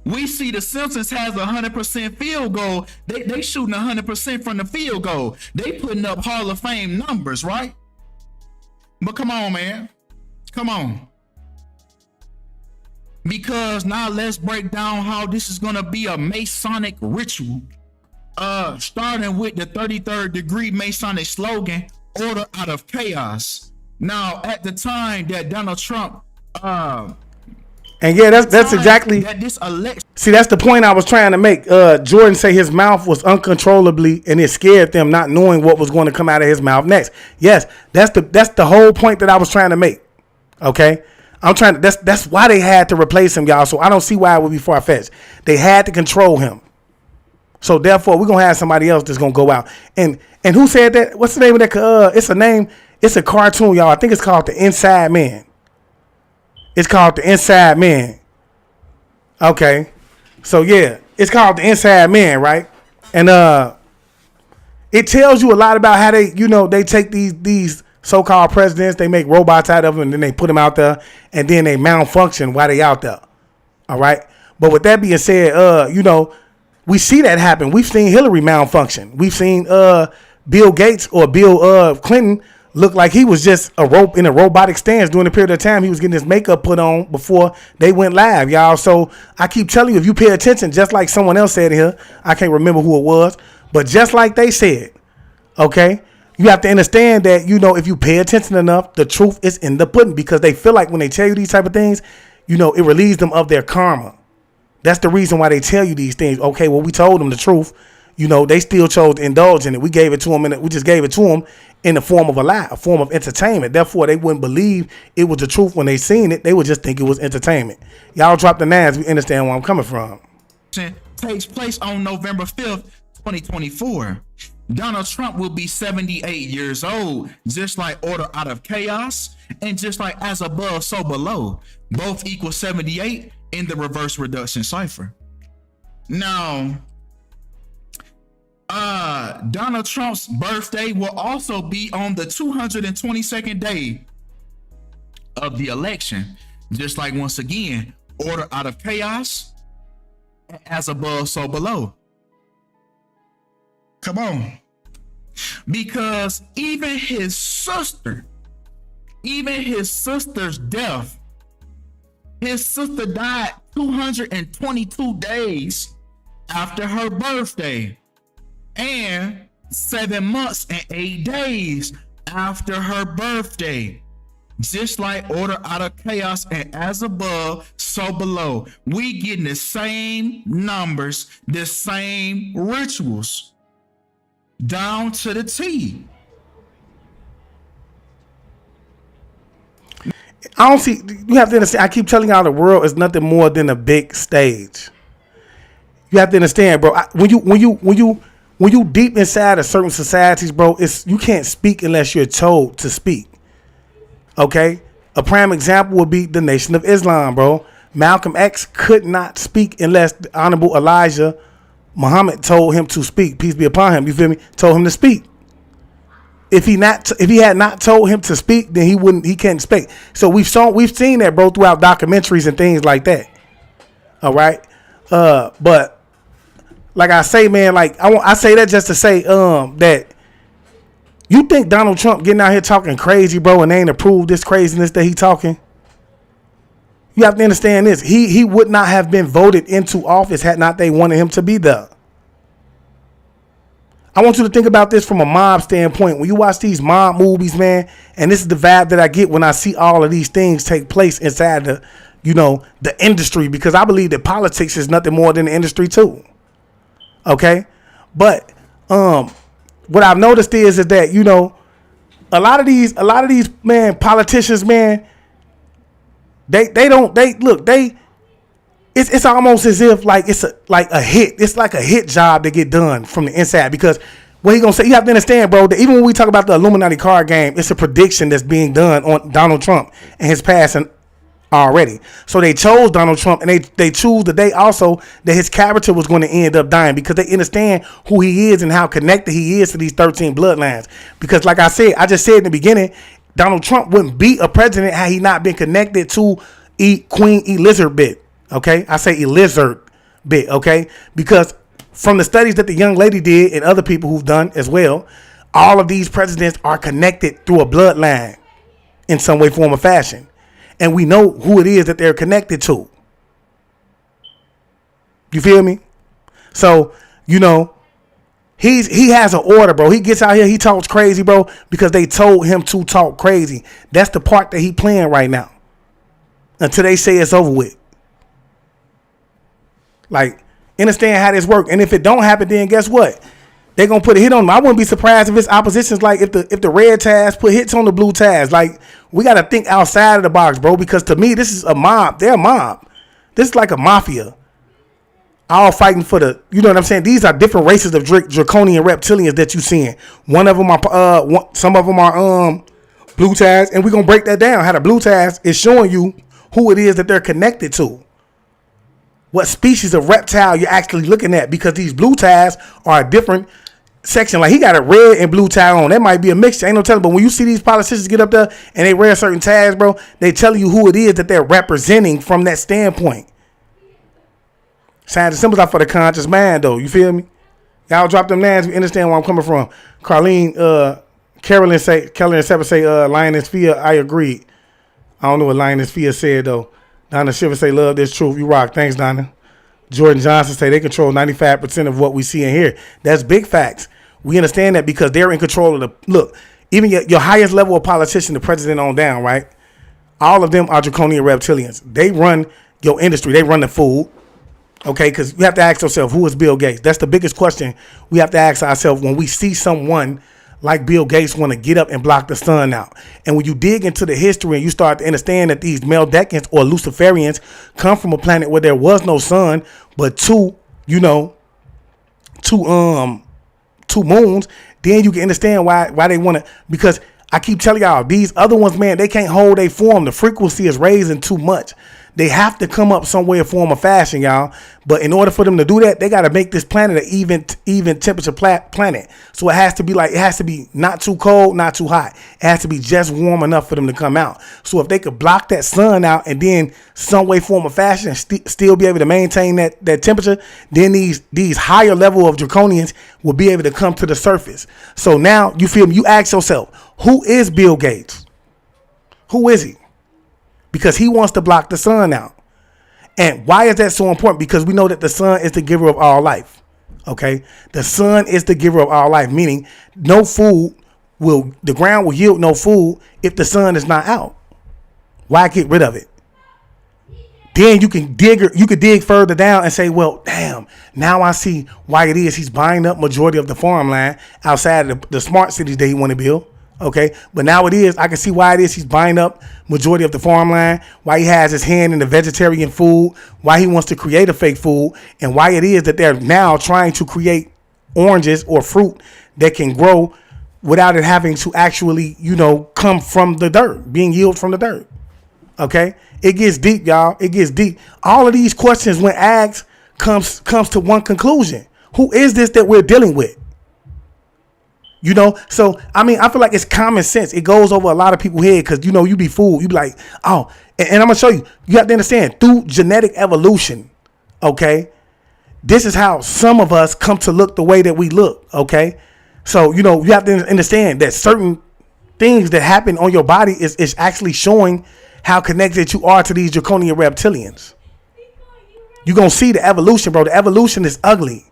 we see The Simpsons has 100% field goal. They shooting 100% from the field goal. They putting up Hall of Fame numbers, right? But come on, man. Come on. Because now let's break down how this is going to be a Masonic ritual. Starting with the 33rd degree Masonic slogan, order out of chaos. Now, at the time that Donald Trump and yeah, that's exactly that this election. See, that's the point I was trying to make. Jordan say his mouth was uncontrollably, and it scared them, not knowing what was going to come out of his mouth next. Yes, that's the whole point that I was trying to make. Okay, that's why they had to replace him, y'all. So I don't see why it would be far fetched. They had to control him. So therefore, we're gonna have somebody else that's gonna go out. And who said that? What's the name of that? It's a name. It's a cartoon, y'all. I think it's called The Inside Man. It's called The Inside Man. Okay. So yeah, it's called The Inside Man, right? And it tells you a lot about how they take these so-called presidents, they make robots out of them, and then they put them out there, and then they malfunction while they out there. All right. But with that being said, we see that happen. We've seen Hillary malfunction. We've seen Bill Gates or Bill Clinton look like he was just in a robotic stance during the period of time he was getting his makeup put on before they went live, y'all. So I keep telling you, if you pay attention, just like someone else said here, I can't remember who it was, but just like they said, okay, you have to understand that, if you pay attention enough, the truth is in the pudding, because they feel like when they tell you these type of things, it relieves them of their karma. That's the reason why they tell you these things. Okay, well, we told them the truth. They still chose to indulge in it. We gave it to them, and we just gave it to them in the form of a lie, a form of entertainment. Therefore, they wouldn't believe it was the truth when they seen it. They would just think it was entertainment. Y'all drop the nines. We understand where I'm coming from. Takes place on November 5th, 2024. Donald Trump will be 78 years old, just like Order Out of Chaos, and just like As Above, So Below. Both equal 78 in the reverse reduction cipher. Now, Donald Trump's birthday will also be on the 222nd day of the election. Just like, once again, Order Out of Chaos, As Above, So Below. Come on. Because even his sister's death, his sister died 222 days after her birthday, and 7 months and 8 days after her birthday. Just like Order Out of Chaos and As Above, So Below. We getting the same numbers, the same rituals, down to the T. I don't see. You have to understand. I keep telling y'all, the world is nothing more than a big stage. You have to understand, bro. When you deep inside of certain societies, bro, you can't speak unless you're told to speak. Okay, a prime example would be the Nation of Islam, bro. Malcolm X could not speak unless the Honorable Elijah Muhammad told him to speak. Peace be upon him. You feel me? Told him to speak. If he had not told him to speak, then he can't speak. So we've seen that, bro, throughout documentaries and things like that. All right, but like I say, man, like I say that just to say that you think Donald Trump getting out here talking crazy, bro, and they ain't approved this craziness that he talking? You have to understand this. He would not have been voted into office had not they wanted him to be there. I want you to think about this from a mob standpoint. When you watch these mob movies, man, and this is the vibe that I get when I see all of these things take place inside the, the industry, because I believe that politics is nothing more than the industry too. Okay? But what I've noticed is that, a lot of these man, politicians, man, it's almost as if like it's a hit. It's like a hit job to get done from the inside, because what he gonna say, you have to understand, bro, that even when we talk about the Illuminati card game, it's a prediction that's being done on Donald Trump and his passing already. So they chose Donald Trump, and they choose the day also that his character was going to end up dying, because they understand who he is and how connected he is to these 13 bloodlines. Because like I just said in the beginning, Donald Trump wouldn't be a president had he not been connected to Queen Elizabeth. Okay, I say Elizabeth. Okay, because from the studies that the young lady did and other people who've done as well, all of these presidents are connected through a bloodline in some way, form, or fashion. And we know who it is that they're connected to. You feel me? So, he has an order, bro. He gets out here, he talks crazy, bro, because they told him to talk crazy. That's the part that he playing right now. Until they say it's over with. Like, understand how this works. And if it don't happen, then guess what? They're going to put a hit on them. I wouldn't be surprised if it's oppositions, like if the red tabs put hits on the blue tabs. Like, we got to think outside of the box, bro, because to me, this is a mob. They're a mob. This is like a mafia. All fighting for the, you know what I'm saying? These are different races of draconian reptilians that you seeing. One of them are, some of them are blue tabs, and we're going to break that down. How the blue tabs is showing you who it is that they're connected to. What species of reptile you're actually looking at, because these blue ties are a different section. Like, he got a red and blue tie on. That might be a mixture. Ain't no telling. But when you see these politicians get up there and they wear certain tags, bro, they tell you who it is that they're representing from that standpoint. Signs and symbols are for the conscious mind, though. You feel me? Y'all drop them names. You understand where I'm coming from. Carolyn Seven say, Lioness Fear, I agree. I don't know what Lioness Fear said, though. Donna Shiver say, love this truth. You rock. Thanks, Donna. Jordan Johnson say they control 95% of what we see and hear. That's big facts. We understand that because they're in control of the, look, even your highest level of politician, the president on down, right? All of them are draconian reptilians. They run your industry. They run the food. Okay, because you have to ask yourself, who is Bill Gates? That's the biggest question we have to ask ourselves when we see someone like Bill Gates want to get up and block the sun out. And when you dig into the history and you start to understand that these Maldecans or Luciferians come from a planet where there was no sun, but two moons, then you can understand why they want to, because I keep telling y'all, these other ones, man, they can't hold a form. The frequency is raising too much. They have to come up some way, form, or fashion, y'all. But in order for them to do that, they got to make this planet an even temperature planet. So it has to be not too cold, not too hot. It has to be just warm enough for them to come out. So if they could block that sun out and then some way, form, or fashion still be able to maintain that temperature, then these higher level of draconians will be able to come to the surface. So now you feel me? You ask yourself, who is Bill Gates? Who is he? Because he wants to block the sun out. And why is that so important? Because we know that the sun is the giver of all life. Okay? The sun is the giver of all life, meaning the ground will yield no food if the sun is not out. Why get rid of it? Then you could dig further down and say, well, damn, now I see why it is he's buying up majority of the farmland outside of the smart cities that he want to build. Okay, but now I can see why it is he's buying up majority of the farmland, why he has his hand in the vegetarian food, why he wants to create a fake food, and why it is that they're now trying to create oranges or fruit that can grow without it having to actually, come from the dirt, being yielded from the dirt. Okay, it gets deep, y'all. It gets deep. All of these questions, when asked, comes to one conclusion: who is this that we're dealing with? So, I mean, I feel like it's common sense. It goes over a lot of people's head because, you be fooled. You be like, oh, and I'm going to show you. You have to understand, through genetic evolution, okay, This is how some of us come to look the way that we look, okay? So, you have to understand that certain things that happen on your body is actually showing how connected you are to these draconian reptilians. You're going to see the evolution, bro. The evolution is ugly.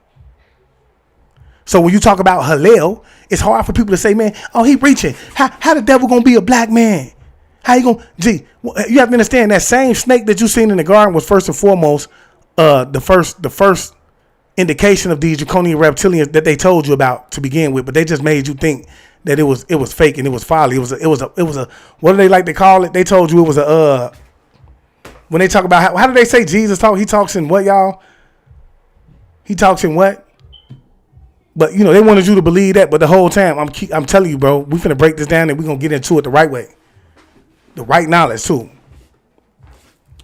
So when you talk about Hillel, it's hard for people to say, man, oh, he preaching. How the devil going to be a black man? How you going to, you have to understand that same snake that you seen in the garden was first and foremost the first indication of these draconian reptilians that they told you about to begin with, but they just made you think that it was fake and it was folly. It was a what do they like to call it? They told you it was a when they talk about how do they say Jesus talk? He talks in what, y'all? He talks in what? But they wanted you to believe that, but the whole time I'm telling you, bro, we finna break this down and we're gonna get into it the right way. The right knowledge too.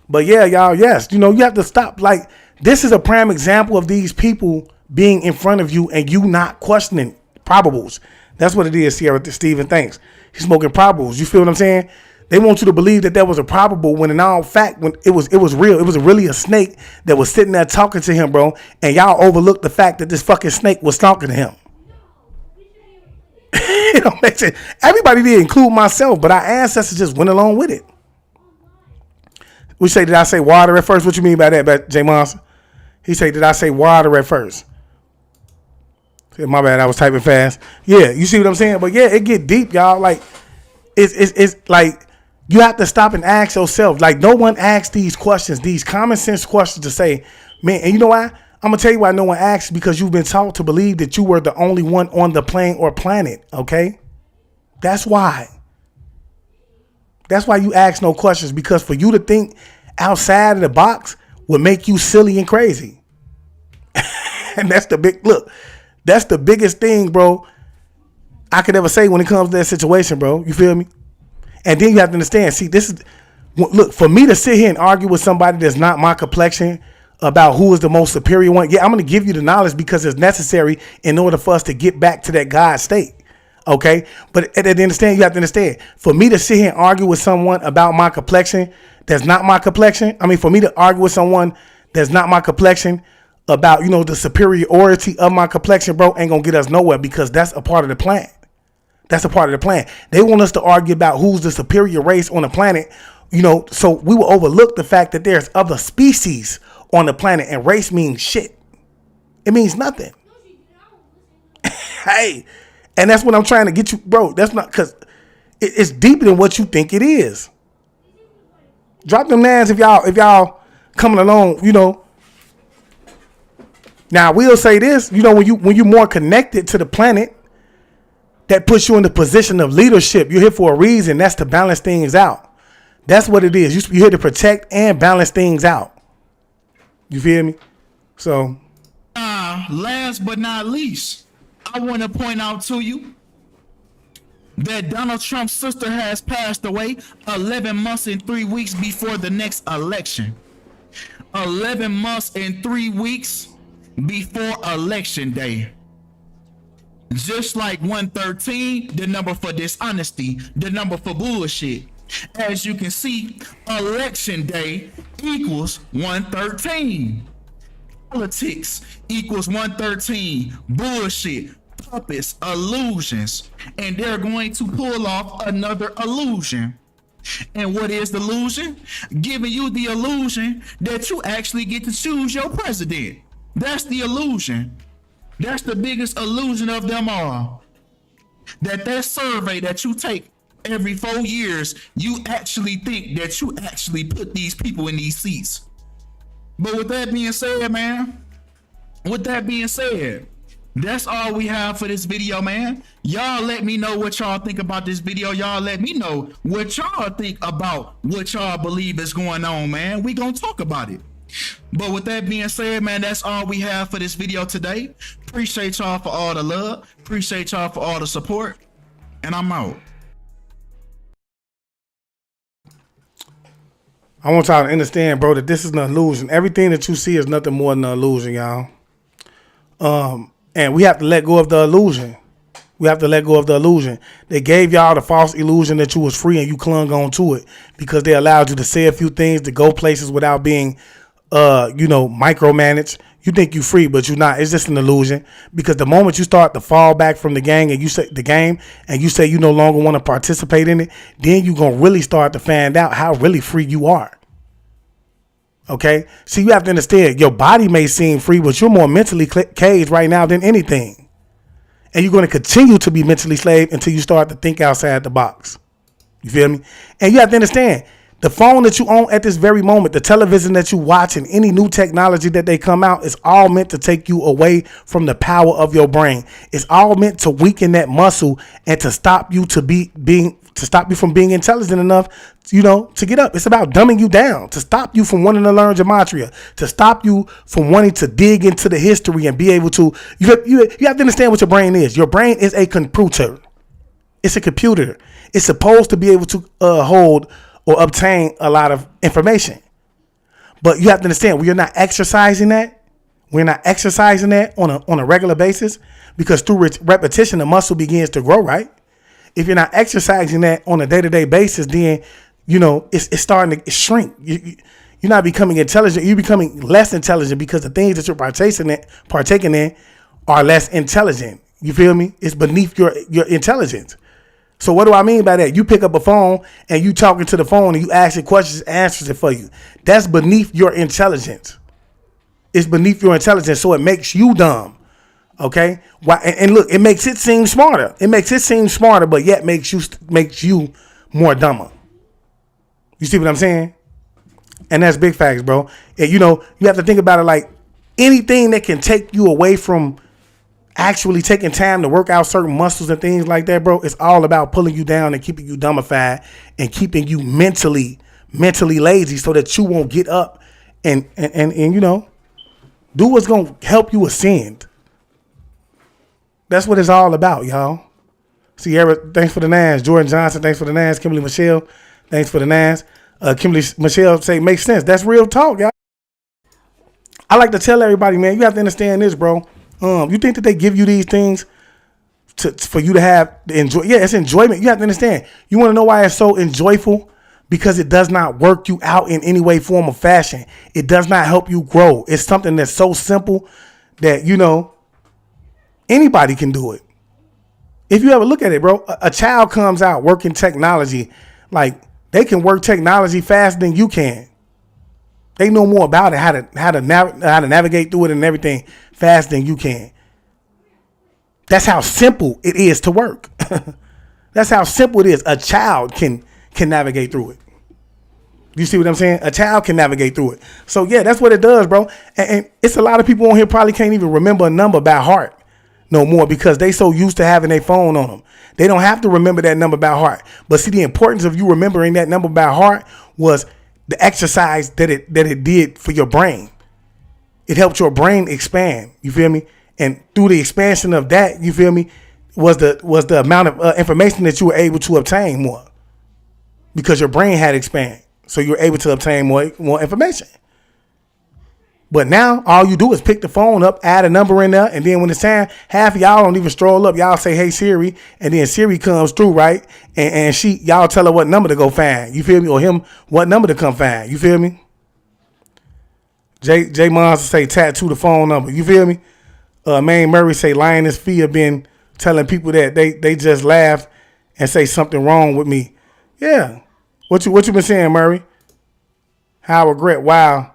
But yeah, y'all, yes, you have to stop. Like, this is a prime example of these people being in front of you and you not questioning probables. That's what it is, Sierra Steven thinks. He's smoking probables. You feel what I'm saying? They want you to believe that was a probable when in all fact, when it was real. It was really a snake that was sitting there talking to him, bro. And y'all overlooked the fact that this fucking snake was talking to him. Everybody did, include myself, but our ancestors just went along with it. We say, did I say water at first? What you mean by that, J Monster? He said, did I say water at first? My bad, I was typing fast. Yeah, you see what I'm saying? But yeah, it get deep, y'all. Like, it's like you have to stop and ask yourself. Like, no one asks these questions, these common sense questions to say, man, and you know why? I'm going to tell you why no one asks, because you've been taught to believe that you were the only one on the plane or planet, okay? That's why. That's why you ask no questions, because for you to think outside of the box would make you silly and crazy. And that's the biggest thing, bro, I could ever say when it comes to that situation, bro. You feel me? And then you have to understand, see, look, for me to sit here and argue with somebody that's not my complexion about who is the most superior one, yeah, I'm going to give you the knowledge because it's necessary in order for us to get back to that God state. Okay, but at the understand, you have to understand, for me to sit here and argue with someone about my complexion that's not my complexion, I mean, for me to argue with someone that's not my complexion about, the superiority of my complexion, bro, ain't gonna get us nowhere, because that's a part of the plan. That's a part of the plan. They want us to argue about who's the superior race on the planet, so we will overlook the fact that there's other species on the planet, and race means shit. It means nothing. Hey. And that's what I'm trying to get you, bro. That's not, because it's deeper than what you think it is. Drop them nines if y'all coming along, Now I will say this, when you're more connected to the planet, that puts you in the position of leadership. You're here for a reason. That's to balance things out. That's what it is. You're here to protect and balance things out. You feel me? So, last but not least, I want to point out to you that Donald Trump's sister has passed away 11 months and 3 weeks before the next election. 11 months and 3 weeks before election day. Just like 113, the number for dishonesty, the number for bullshit. As you can see, election day equals 113. Politics equals 113. Bullshit, puppets, illusions. And they're going to pull off another illusion. And what is the illusion? Giving you the illusion that you actually get to choose your president. That's the illusion. That's the biggest illusion of them all. That survey that you take every 4 years, you actually think that you actually put these people in these seats. But with that being said, man, that's all we have for this video, man. Y'all let me know what y'all think about this video. Y'all let me know what y'all think about what y'all believe is going on, man. We gonna talk about it. But with that being said, man, that's all we have for this video today. Appreciate y'all for all the love. Appreciate y'all for all the support. And I'm out. I want y'all to understand, bro, that this is an illusion. Everything that you see is nothing more than an illusion, y'all. And we have to let go of the illusion. We have to let go of the illusion. They gave y'all the false illusion that you was free and you clung on to it because they allowed you to say a few things, to go places without being, micromanaged. You think you free, but you're not. It's just an illusion. Because the moment you start to fall back from the gang and you say the game and you say you no longer want to participate in it, then you're gonna really start to find out how really free you are. Okay? So you have to understand, your body may seem free, but you're more mentally caged right now than anything. And you're going to continue to be mentally slave until you start to think outside the box. You feel me? And you have to understand, the phone that you own at this very moment, the television that you watch, and any new technology that they come out, is all meant to take you away from the power of your brain. It's all meant to weaken that muscle and to stop you from being intelligent enough, to get up. It's about dumbing you down, to stop you from wanting to learn gematria, to stop you from wanting to dig into the history and be able to. You have to understand what your brain is. Your brain is a computer. It's a computer. It's supposed to be able to hold or obtain a lot of information. But you have to understand, we're not exercising that. We're not exercising that on a regular basis, because through repetition, the muscle begins to grow, right? If you're not exercising that on a day-to-day basis, then, it's starting to shrink. You're not becoming intelligent. You're becoming less intelligent because the things that you're partaking in are less intelligent. You feel me? It's beneath your intelligence. So what do I mean by that? You pick up a phone and you talking to the phone and you ask it questions, answers it for you. That's beneath your intelligence. It's beneath your intelligence, so it makes you dumb. Okay? And look, it makes it seem smarter. It makes it seem smarter, but yet makes you more dumber. You see what I'm saying? And that's big facts, bro. And you have to think about it like anything that can take you away from actually taking time to work out certain muscles and things like that, bro. It's all about pulling you down and keeping you dumbified and keeping you mentally lazy, so that you won't get up and do what's gonna help you ascend. That's what it's all about, y'all. Sierra, thanks for the nines. Jordan Johnson, thanks for the nines. Kimberly Michelle, thanks for the nines. Kimberly Michelle say, makes sense. That's real talk, y'all. I like to tell everybody, man, you have to understand this, bro. You think that they give you these things for you to have enjoy? Yeah, it's enjoyment. You have to understand. You want to know why it's so enjoyable? Because it does not work you out in any way, form, or fashion. It does not help you grow. It's something that's so simple that, anybody can do it. If you ever look at it, bro, a child comes out working technology, like they can work technology faster than you can. They know more about it, how to navigate through it and everything faster than you can. That's how simple it is to work. That's how simple it is. A child can navigate through it. You see what I'm saying? A child can navigate through it. So yeah, that's what it does, bro. And it's a lot of people on here probably can't even remember a number by heart no more, because they so used to having their phone on them. They don't have to remember that number by heart. But see, the importance of you remembering that number by heart was the exercise that it did for your brain. It helped your brain expand. You feel me? And through the expansion of that, you feel me, was the amount of information that you were able to obtain more, because your brain had expanded. So you're able to obtain more information. But now all you do is pick the phone up, add a number in there, and then when it's time, half of y'all don't even stroll up. Y'all say, "Hey Siri," and then Siri comes through, right? And y'all tell her what number to go find. You feel me? Or him what number to come find. You feel me? J Monster say tattoo the phone number. You feel me? Maine Murray say Lioness Fee have been telling people that they just laugh and say something wrong with me. Yeah. What you been saying, Murray? How regret? Wow.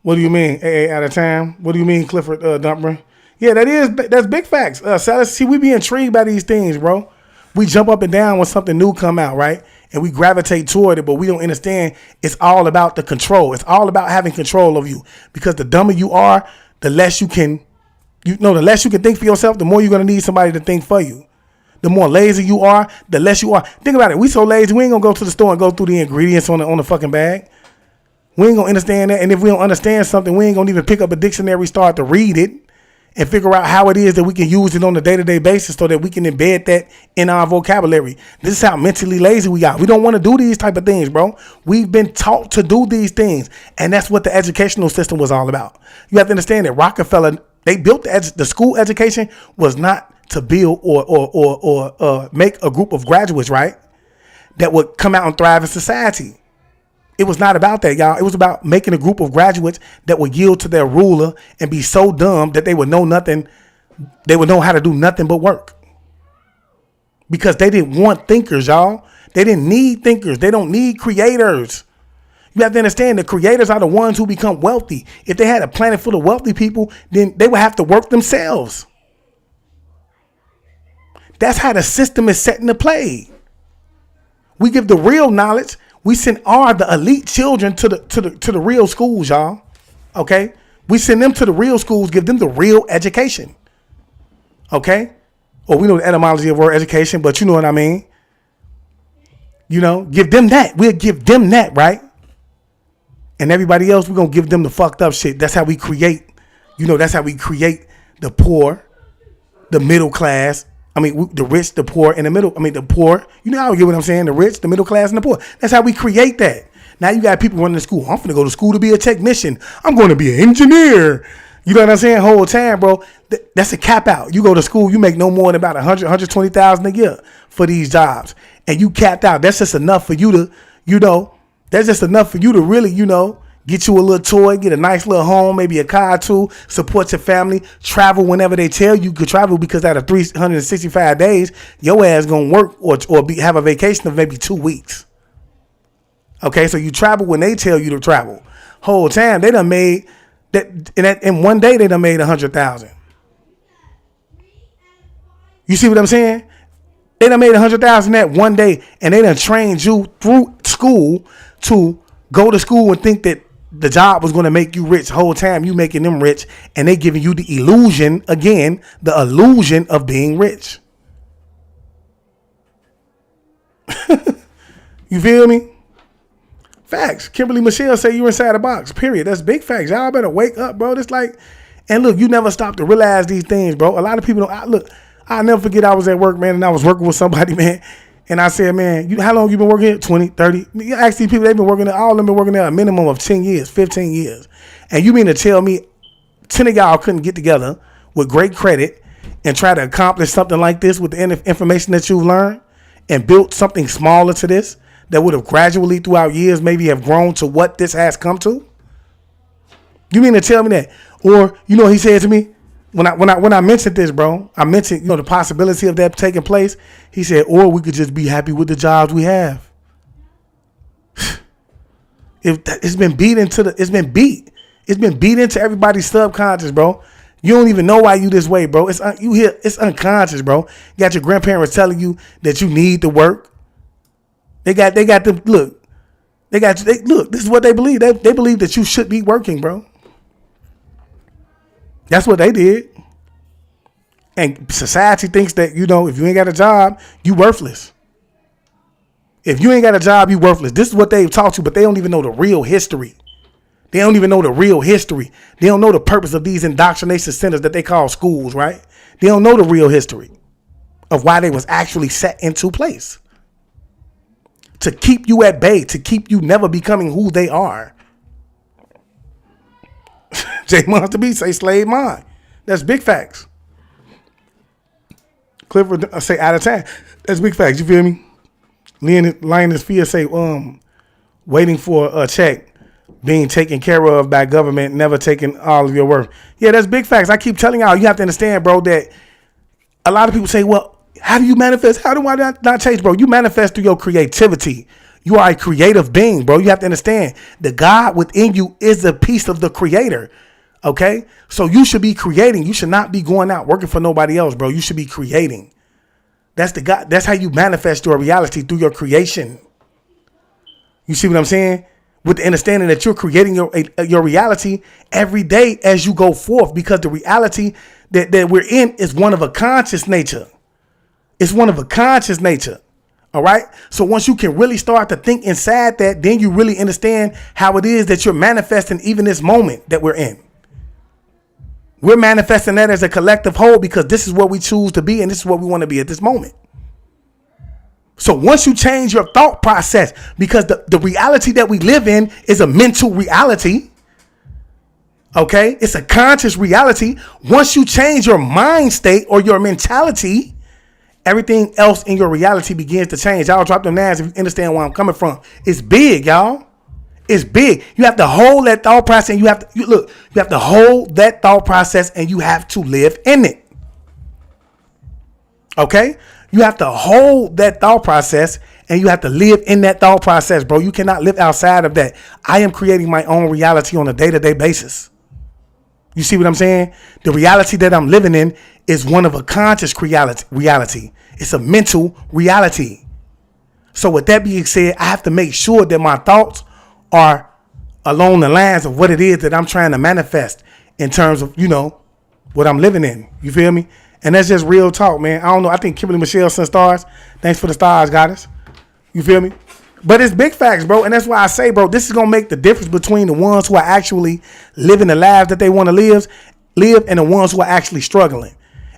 What do you mean? AA out of time? What do you mean, Clifford Dumper? Yeah, that's big facts. See, we be intrigued by these things, bro. We jump up and down when something new come out, right? And we gravitate toward it, but we don't understand it's all about the control. It's all about having control of you. Because the dumber you are, the less you can, the less you can think for yourself, the more you're going to need somebody to think for you. The more lazy you are, the less you are. Think about it. We so lazy, we ain't going to go to the store and go through the ingredients on the fucking bag. We ain't going to understand that. And if we don't understand something, we ain't going to even pick up a dictionary, start to read it, and figure out how it is that we can use it on a day-to-day basis so that we can embed that in our vocabulary. This is how mentally lazy we are. We don't want to do these type of things, bro. We've been taught to do these things, and that's what the educational system was all about. You have to understand that Rockefeller, they built the school education was not to build or make a group of graduates, right, that would come out and thrive in society. It was not about that, y'all. It was about making a group of graduates that would yield to their ruler and be so dumb that they would know nothing. They would know how to do nothing but work. Because they didn't want thinkers, y'all. They didn't need thinkers. They don't need creators. You have to understand the creators are the ones who become wealthy. If they had a planet full of wealthy people, then they would have to work themselves. That's how the system is set into play. We give the real knowledge. We send the elite children to the real schools, y'all. Okay? We send them to the real schools, give them the real education. Okay? Or we know the etymology of word education, but you know what I mean. You know, give them that. We'll give them that, right? And everybody else, we're going to give them the fucked up shit. That's how we create, that's how we create the poor, the middle class. I mean, the rich, the poor, and the poor. You know how I get what I'm saying? The rich, the middle class, and the poor. That's how we create that. Now you got people running the school. I'm finna go to school to be a technician. I'm going to be an engineer. You know what I'm saying? Whole time, bro. That's a cap out. You go to school, you make no more than about 100, 120,000 a year for these jobs. And you capped out. That's just enough for you to, that's just enough for you to really, get you a little toy, get a nice little home, maybe a car or two, support your family, travel whenever they tell you could travel, because out of 365 days, your ass gonna work or have a vacation of maybe 2 weeks. Okay, so you travel when they tell you to travel. Whole time they done made that in one day they done made 100,000. You see what I'm saying? They done made 100,000 that one day, and they done trained you through school to go to school and think that the job was going to make you rich. Whole time you making them rich, and they giving you the illusion of being rich. You feel me? Facts. Kimberly Michelle say you're inside the box. Period. That's big facts. Y'all better wake up, bro. It's like, and look, you never stop to realize these things, bro. A lot of people don't. I'll never forget I was at work, man, and I was working with somebody, man. And I said, man, how long you been working here? 20, 30? You ask these people, they've been working there, all of them been working there a minimum of 10 years, 15 years. And you mean to tell me 10 of y'all couldn't get together with great credit and try to accomplish something like this with the information that you've learned and built something smaller to this that would have gradually throughout years maybe have grown to what this has come to? You mean to tell me that? Or, he said to me, when I mentioned this, bro, I mentioned, the possibility of that taking place. He said, or we could just be happy with the jobs we have. It's been beat into everybody's subconscious, bro. You don't even know why you this way, bro. It's unconscious, bro. You got your grandparents telling you that you need to work. They got them. Look, this is what they believe. They believe that you should be working, bro. That's what they did. And society thinks that, if you ain't got a job, you worthless. If you ain't got a job, you worthless. This is what they've taught you, but they don't even know the real history. They don't even know the real history. They don't know the purpose of these indoctrination centers that they call schools, right? They don't know the real history of why they was actually set into place. To keep you at bay, to keep you never becoming who they are. J Monster B say slave mind. That's big facts. Clifford say out of time. That's big facts. You feel me? Linus Fear say waiting for a check, being taken care of by government, never taking all of your work. Yeah, that's big facts. I keep telling y'all, you have to understand, bro, that a lot of people say, well, how do you manifest? How do I not change, bro? You manifest through your creativity. You are a creative being, bro. You have to understand the God within you is a piece of the creator. Okay, so you should be creating. You should not be going out working for nobody else, bro. You should be creating. That's the God. That's how you manifest your reality, through your creation. You see what I'm saying? With the understanding that you're creating your reality every day as you go forth, because the reality that we're in is one of a conscious nature. It's one of a conscious nature. All right. So once you can really start to think inside that, then you really understand how it is that you're manifesting even this moment that we're in. We're manifesting that as a collective whole, because this is what we choose to be, and this is what we want to be at this moment. So once you change your thought process, because the reality that we live in is a mental reality. Okay, it's a conscious reality. Once you change your mind state or your mentality, everything else in your reality begins to change. Y'all drop them names if you understand where I'm coming from. It's big, y'all. It's big. You have to hold that thought process, and you have to hold that thought process, and you have to live in it. Okay? You have to hold that thought process, and you have to live in that thought process, bro. You cannot live outside of that. I am creating my own reality on a day-to-day basis. You see what I'm saying? The reality that I'm living in is one of a conscious reality. It's a mental reality. So with that being said, I have to make sure that my thoughts are along the lines of what it is that I'm trying to manifest in terms of, what I'm living in. You feel me? And that's just real talk, man. I don't know. I think Kimberly Michelle sent stars. Thanks for the stars, goddess. You feel me? But it's big facts, bro. And that's why I say, bro, this is going to make the difference between the ones who are actually living the lives that they want to live and the ones who are actually struggling.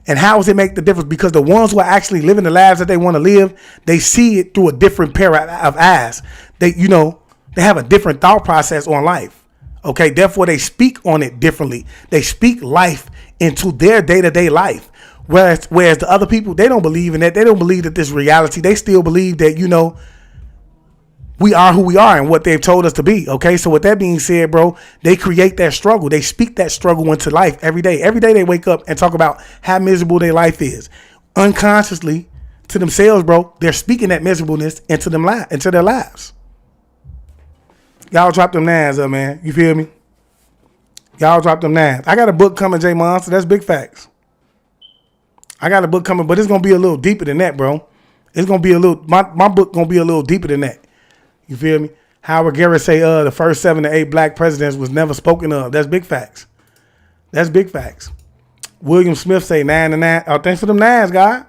And how does it make the difference? Because the ones who are actually living the lives that they want to live, they see it through a different pair of eyes. They have a different thought process on life. Okay. Therefore, they speak on it differently. They speak life into their day-to-day life. Whereas the other people, they don't believe in that. They don't believe that this reality. They still believe that, we are who we are and what they've told us to be. Okay. So with that being said, bro, they create that struggle. They speak that struggle into life every day. Every day they wake up and talk about how miserable their life is. Unconsciously to themselves, bro, they're speaking that miserableness into their lives. Y'all drop them nines up, man. You feel me? Y'all drop them nines. I got a book coming, J Monster. That's big facts. I got a book coming, but it's going to be a little deeper than that, bro. It's going to be my book going to be a little deeper than that. You feel me? Howard Garrett say the first 7 to 8 black presidents was never spoken of. That's big facts. That's big facts. William Smith say 9 to 9. Oh, thanks for them nines, God.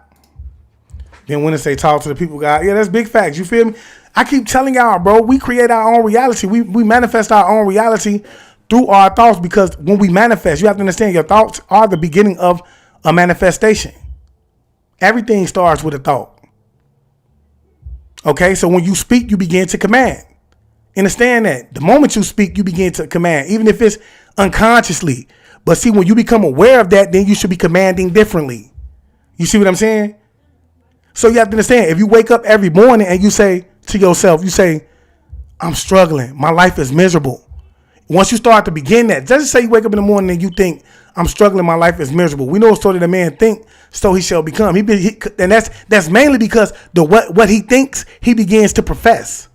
Then when they say talk to the people, God. Yeah, that's big facts. You feel me? I keep telling y'all, bro, we create our own reality. We manifest our own reality through our thoughts, because when we manifest, you have to understand your thoughts are the beginning of a manifestation. Everything starts with a thought. Okay, so when you speak, you begin to command. Understand that. The moment you speak, you begin to command, even if it's unconsciously. But see, when you become aware of that, then you should be commanding differently. You see what I'm saying? So you have to understand, if you wake up every morning and you say to yourself, I'm struggling. My life is miserable. Once you start to begin that, just say you wake up in the morning and you think, I'm struggling, my life is miserable. We know so that a man think, so he shall become. And that's mainly because what he thinks, he begins to profess.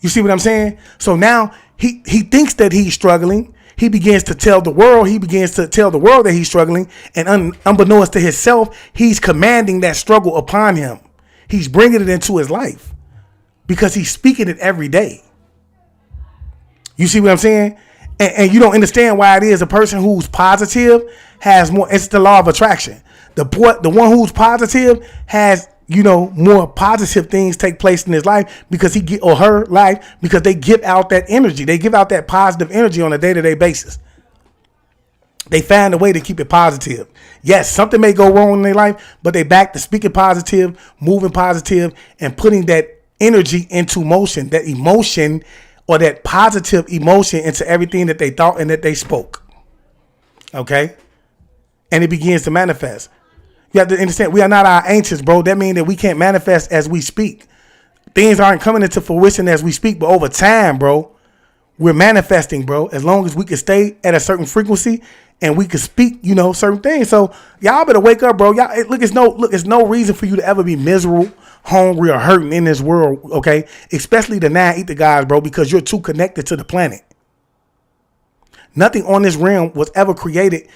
You see what I'm saying? So now he thinks that he's struggling. He begins to tell the world. He begins to tell the world that he's struggling. And unbeknownst to himself, he's commanding that struggle upon him. He's bringing it into his life because he's speaking it every day. You see what I'm saying? And you don't understand why it is a person who's positive has more. It's the law of attraction. The one who's positive has, more positive things take place in his life because or her life, because they give out that energy. They give out that positive energy on a day-to-day basis. They find a way to keep it positive. Yes, something may go wrong in their life, but they back to speaking positive, moving positive, and putting that energy into motion, that emotion or that positive emotion into everything that they thought and that they spoke. Okay? And it begins to manifest. You have to understand, we are not our ancients, bro. That means that we can't manifest as we speak. Things aren't coming into fruition as we speak, but over time, bro, we're manifesting, bro, as long as we can stay at a certain frequency and we can speak, certain things. So y'all better wake up, bro. Y'all, it's no reason for you to ever be miserable, hungry, or hurting in this world, okay? Especially the 9 ether guys, bro, because you're too connected to the planet. Nothing on this realm was ever created,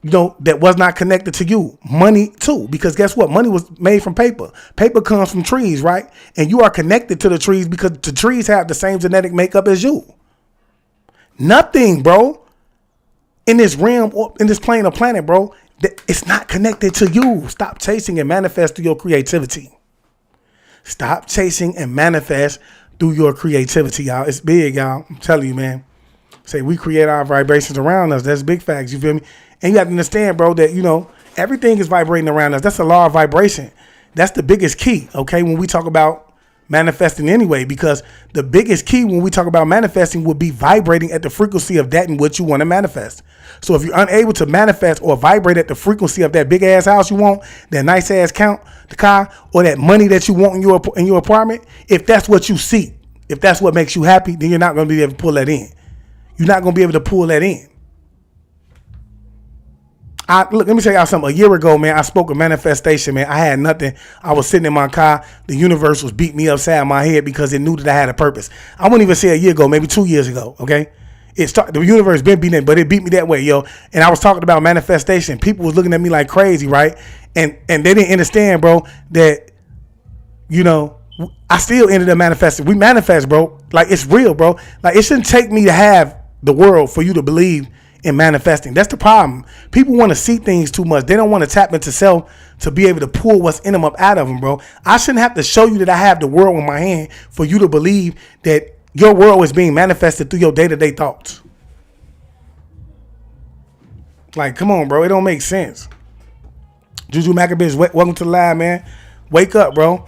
that was not connected to you. Money too, because guess what? Money was made from paper. Paper comes from trees, right? And you are connected to the trees because the trees have the same genetic makeup as you. Nothing, bro, in this realm or in this plane of planet, bro, it's not connected to you. Stop chasing and manifest through your creativity. Stop chasing and manifest through your creativity, y'all. It's big, y'all. I'm telling you, man. Say we create our vibrations around us. That's big facts. You feel me? And you have to understand, bro, that, everything is vibrating around us. That's a law of vibration. That's the biggest key, okay, when we talk about manifesting anyway, because the biggest key when we talk about manifesting would be vibrating at the frequency of that in which you want to manifest. So if you're unable to manifest or vibrate at the frequency of that big ass house you want, that nice ass car, or that money that you want in your apartment, if that's what you seek, if that's what makes you happy, then you're not going to be able to pull that in. You're not going to be able to pull that in. Look, let me tell y'all something. A year ago, man, I spoke of manifestation, man. I had nothing. I was sitting in my car. The universe was beating me upside my head because it knew that I had a purpose. I wouldn't even say a year ago, maybe 2 years ago, okay? The universe been beating it, but it beat me that way, yo. And I was talking about manifestation. People was looking at me like crazy, right? And they didn't understand, bro, that, you know, I still ended up manifesting. We manifest, bro. Like, it's real, bro. Like, it shouldn't take me to have the world for you to believe in manifesting. That's the problem. People want to see things too much. They don't want to tap into self to be able to pull what's in them up out of them, bro. I shouldn't have to show you that I have the world in my hand for you to believe that your world is being manifested through your day-to-day thoughts. Like, come on, bro. It don't make sense. Juju Maccabees, welcome to the live, man. Wake up, bro.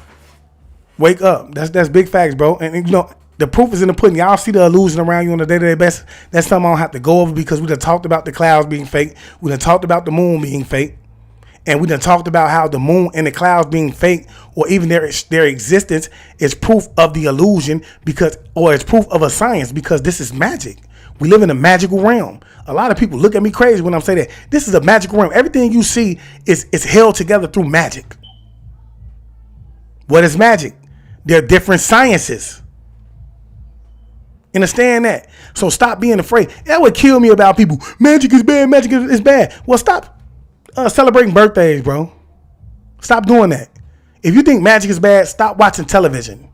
Wake up. That's big facts, bro. And you know, the proof is in the pudding. Y'all see the illusion around you on a day-to-day basis. That's something I don't have to go over because we done talked about the clouds being fake. We done talked about the moon being fake. And we done talked about how the moon and the clouds being fake, or even their existence, is proof of the illusion or it's proof of a science, because this is magic. We live in a magical realm. A lot of people look at me crazy when I'm saying that. This is a magical realm. Everything you see is held together through magic. What is magic? There are different sciences. Understand that. So stop being afraid. That would kill me about people. Magic is bad. Magic is bad. Well, stop celebrating birthdays, bro. Stop doing that. If you think magic is bad, stop watching television.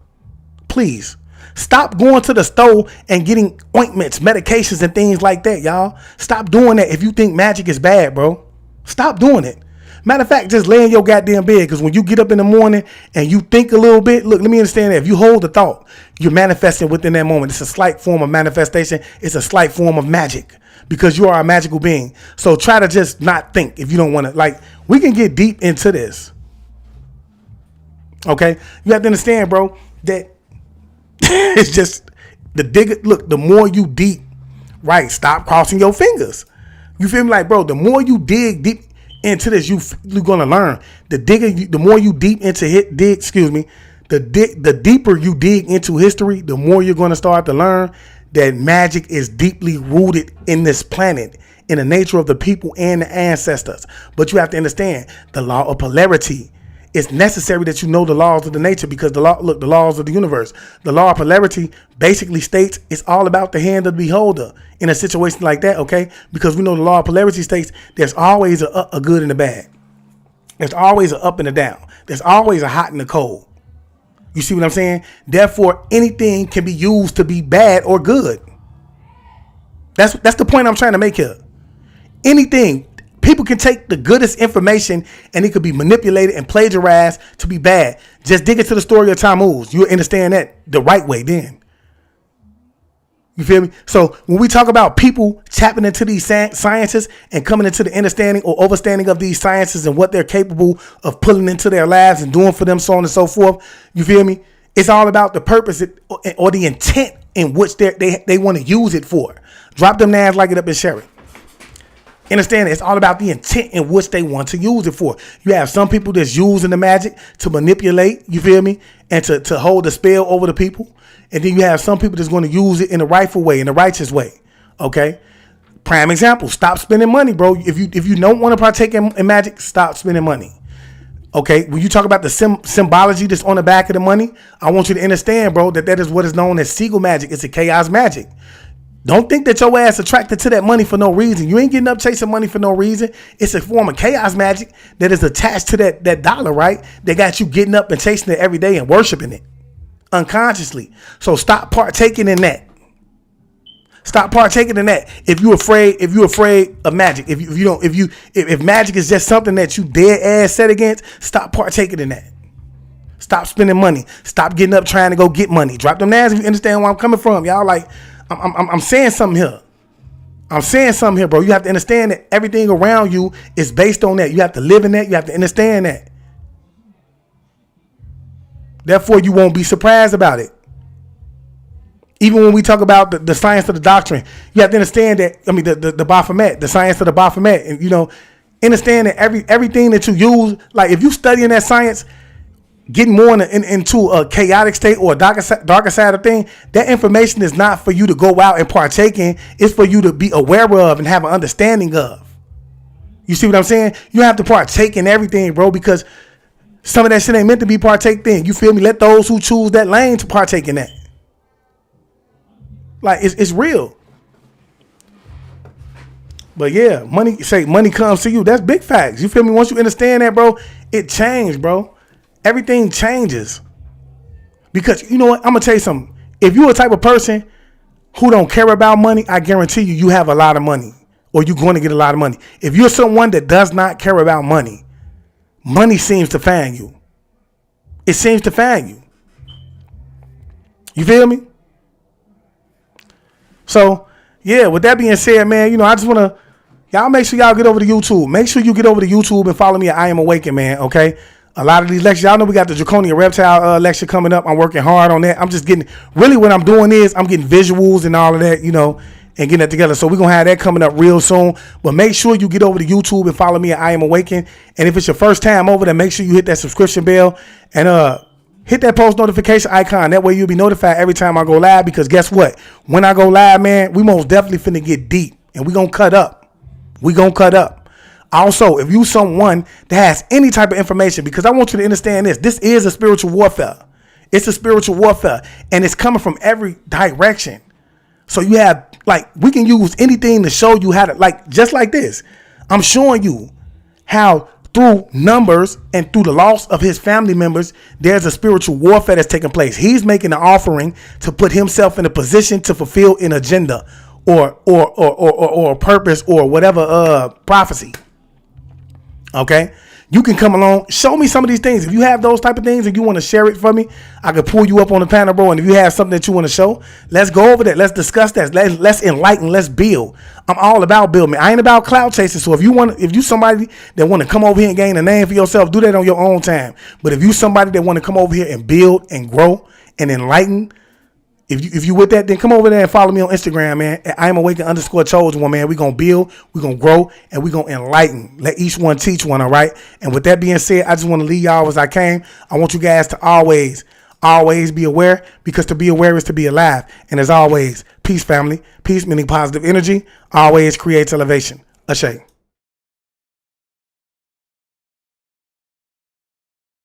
Please. Stop going to the store and getting ointments, medications, and things like that, y'all. Stop doing that if you think magic is bad, bro. Stop doing it. Matter of fact, just lay in your goddamn bed, because when you get up in the morning and you think a little bit, look, let me understand that. If you hold the thought, you're manifesting within that moment. It's a slight form of manifestation. It's a slight form of magic, because you are a magical being. So try to just not think if you don't want to. Like, we can get deep into this. Okay? You have to understand, bro, that it's just the more you deep, right? Stop crossing your fingers. You feel me? Like, bro, the more you dig deep into this, you're gonna learn. The more you deep into the deeper you dig into history, the more you're gonna start to learn that magic is deeply rooted in this planet, in the nature of the people and the ancestors. But you have to understand the law of polarity. It's necessary that you know the laws of the nature, because the laws of the universe. The law of polarity basically states it's all about the hand of the beholder in a situation like that, okay? Because we know the law of polarity states there's always a good and a bad. There's always an up and a down. There's always a hot and a cold. You see what I'm saying? Therefore, anything can be used to be bad or good. That's the point I'm trying to make here. Anything. People can take the goodest information and it could be manipulated and plagiarized to be bad. Just dig into the story of Tammuz. You'll understand that the right way then. You feel me? So when we talk about people tapping into these sciences and coming into the understanding or overstanding of these sciences and what they're capable of pulling into their lives and doing for them, so on and so forth, you feel me? It's all about the purpose or the intent in which they want to use it for. Drop them names, like it up, and share it. Understand, it's all about the intent in which they want to use it for. You have some people that's using the magic to manipulate, you feel me, and to hold a spell over the people. And then you have some people that's going to use it in the rightful way, in the righteous way. Okay? Prime example, stop spending money, bro. If you don't want to partake in magic, stop spending money. Okay? When you talk about the symbology that's on the back of the money, I want you to understand, bro, that is what is known as Siegel magic. It's a chaos magic. Don't think that your ass attracted to that money for no reason. You ain't getting up chasing money for no reason. It's a form of chaos magic that is attached to that dollar, right? They got you getting up and chasing it every day and worshiping it unconsciously. So stop partaking in that. Stop partaking in that. If you're afraid of magic, if magic is just something that you dead ass set against, stop partaking in that. Stop spending money. Stop getting up trying to go get money. Drop them names if you understand where I'm coming from. Y'all, like, I'm saying something here. I'm saying something here, bro. You have to understand that everything around you is based on that. You have to live in that. You have to understand that. Therefore, you won't be surprised about it. Even when we talk about the science of the doctrine, you have to understand that, the Baphomet, the science of the Baphomet, and, understand that everything that you use, like if you studying that science, getting more into a chaotic state or a darker side of thing, that information is not for you to go out and partake in. It's for you to be aware of and have an understanding of. You see what I'm saying? You have to partake in everything, bro, because some of that shit ain't meant to be partaked in. You feel me? Let those who choose that lane to partake in that. Like, it's real. But yeah, money comes to you. That's big facts. You feel me? Once you understand that, bro, it changed, bro. Everything changes. Because you know what? I'm gonna tell you something. If you're a type of person who don't care about money, I guarantee you have a lot of money. Or you're going to get a lot of money. If you're someone that does not care about money, money seems to find you. It seems to find you. You feel me? So, yeah, with that being said, man, you know, I just want to, y'all make sure y'all get over to YouTube. Make sure you get over to YouTube and follow me at I Am Awakened, man, okay? A lot of these lectures, y'all know we got the Draconian Reptile lecture coming up. I'm working hard on that. I'm just getting, really what I'm doing is I'm getting visuals and all of that, you know, and getting that together. So we're going to have that coming up real soon. But make sure you get over to YouTube and follow me at I Am Awakened. And if it's your first time over there, make sure you hit that subscription bell and hit that post notification icon. That way you'll be notified every time I go live, because guess what? When I go live, man, we most definitely finna get deep and we going to cut up. We going to cut up. Also, if you someone that has any type of information, because I want you to understand this is a spiritual warfare. It's a spiritual warfare and it's coming from every direction. So you have, like, we can use anything to show you how to, like, just like this. I'm showing you how through numbers and through the loss of his family members, there's a spiritual warfare that's taking place. He's making an offering to put himself in a position to fulfill an agenda or a purpose or whatever prophecy. Okay? You can come along, show me some of these things. If you have those type of things and you want to share it for me, I could pull you up on the panel, bro. And if you have something that you want to show, let's go over that. Let's discuss that. Let's enlighten. Let's build. I'm all about building. I ain't about cloud chasing. So if you somebody that want to come over here and gain a name for yourself, do that on your own time. But if you somebody that want to come over here and build and grow and enlighten, if you with that, then come over there and follow me on Instagram, man. I am awakened _chosen one, man. We're going to build, we're going to grow, and we're going to enlighten. Let each one teach one, all right? And with that being said, I just want to leave y'all as I came. I want you guys to always be aware, because to be aware is to be alive. And as always, peace, family. Peace, meaning positive energy, always creates elevation. Ashe.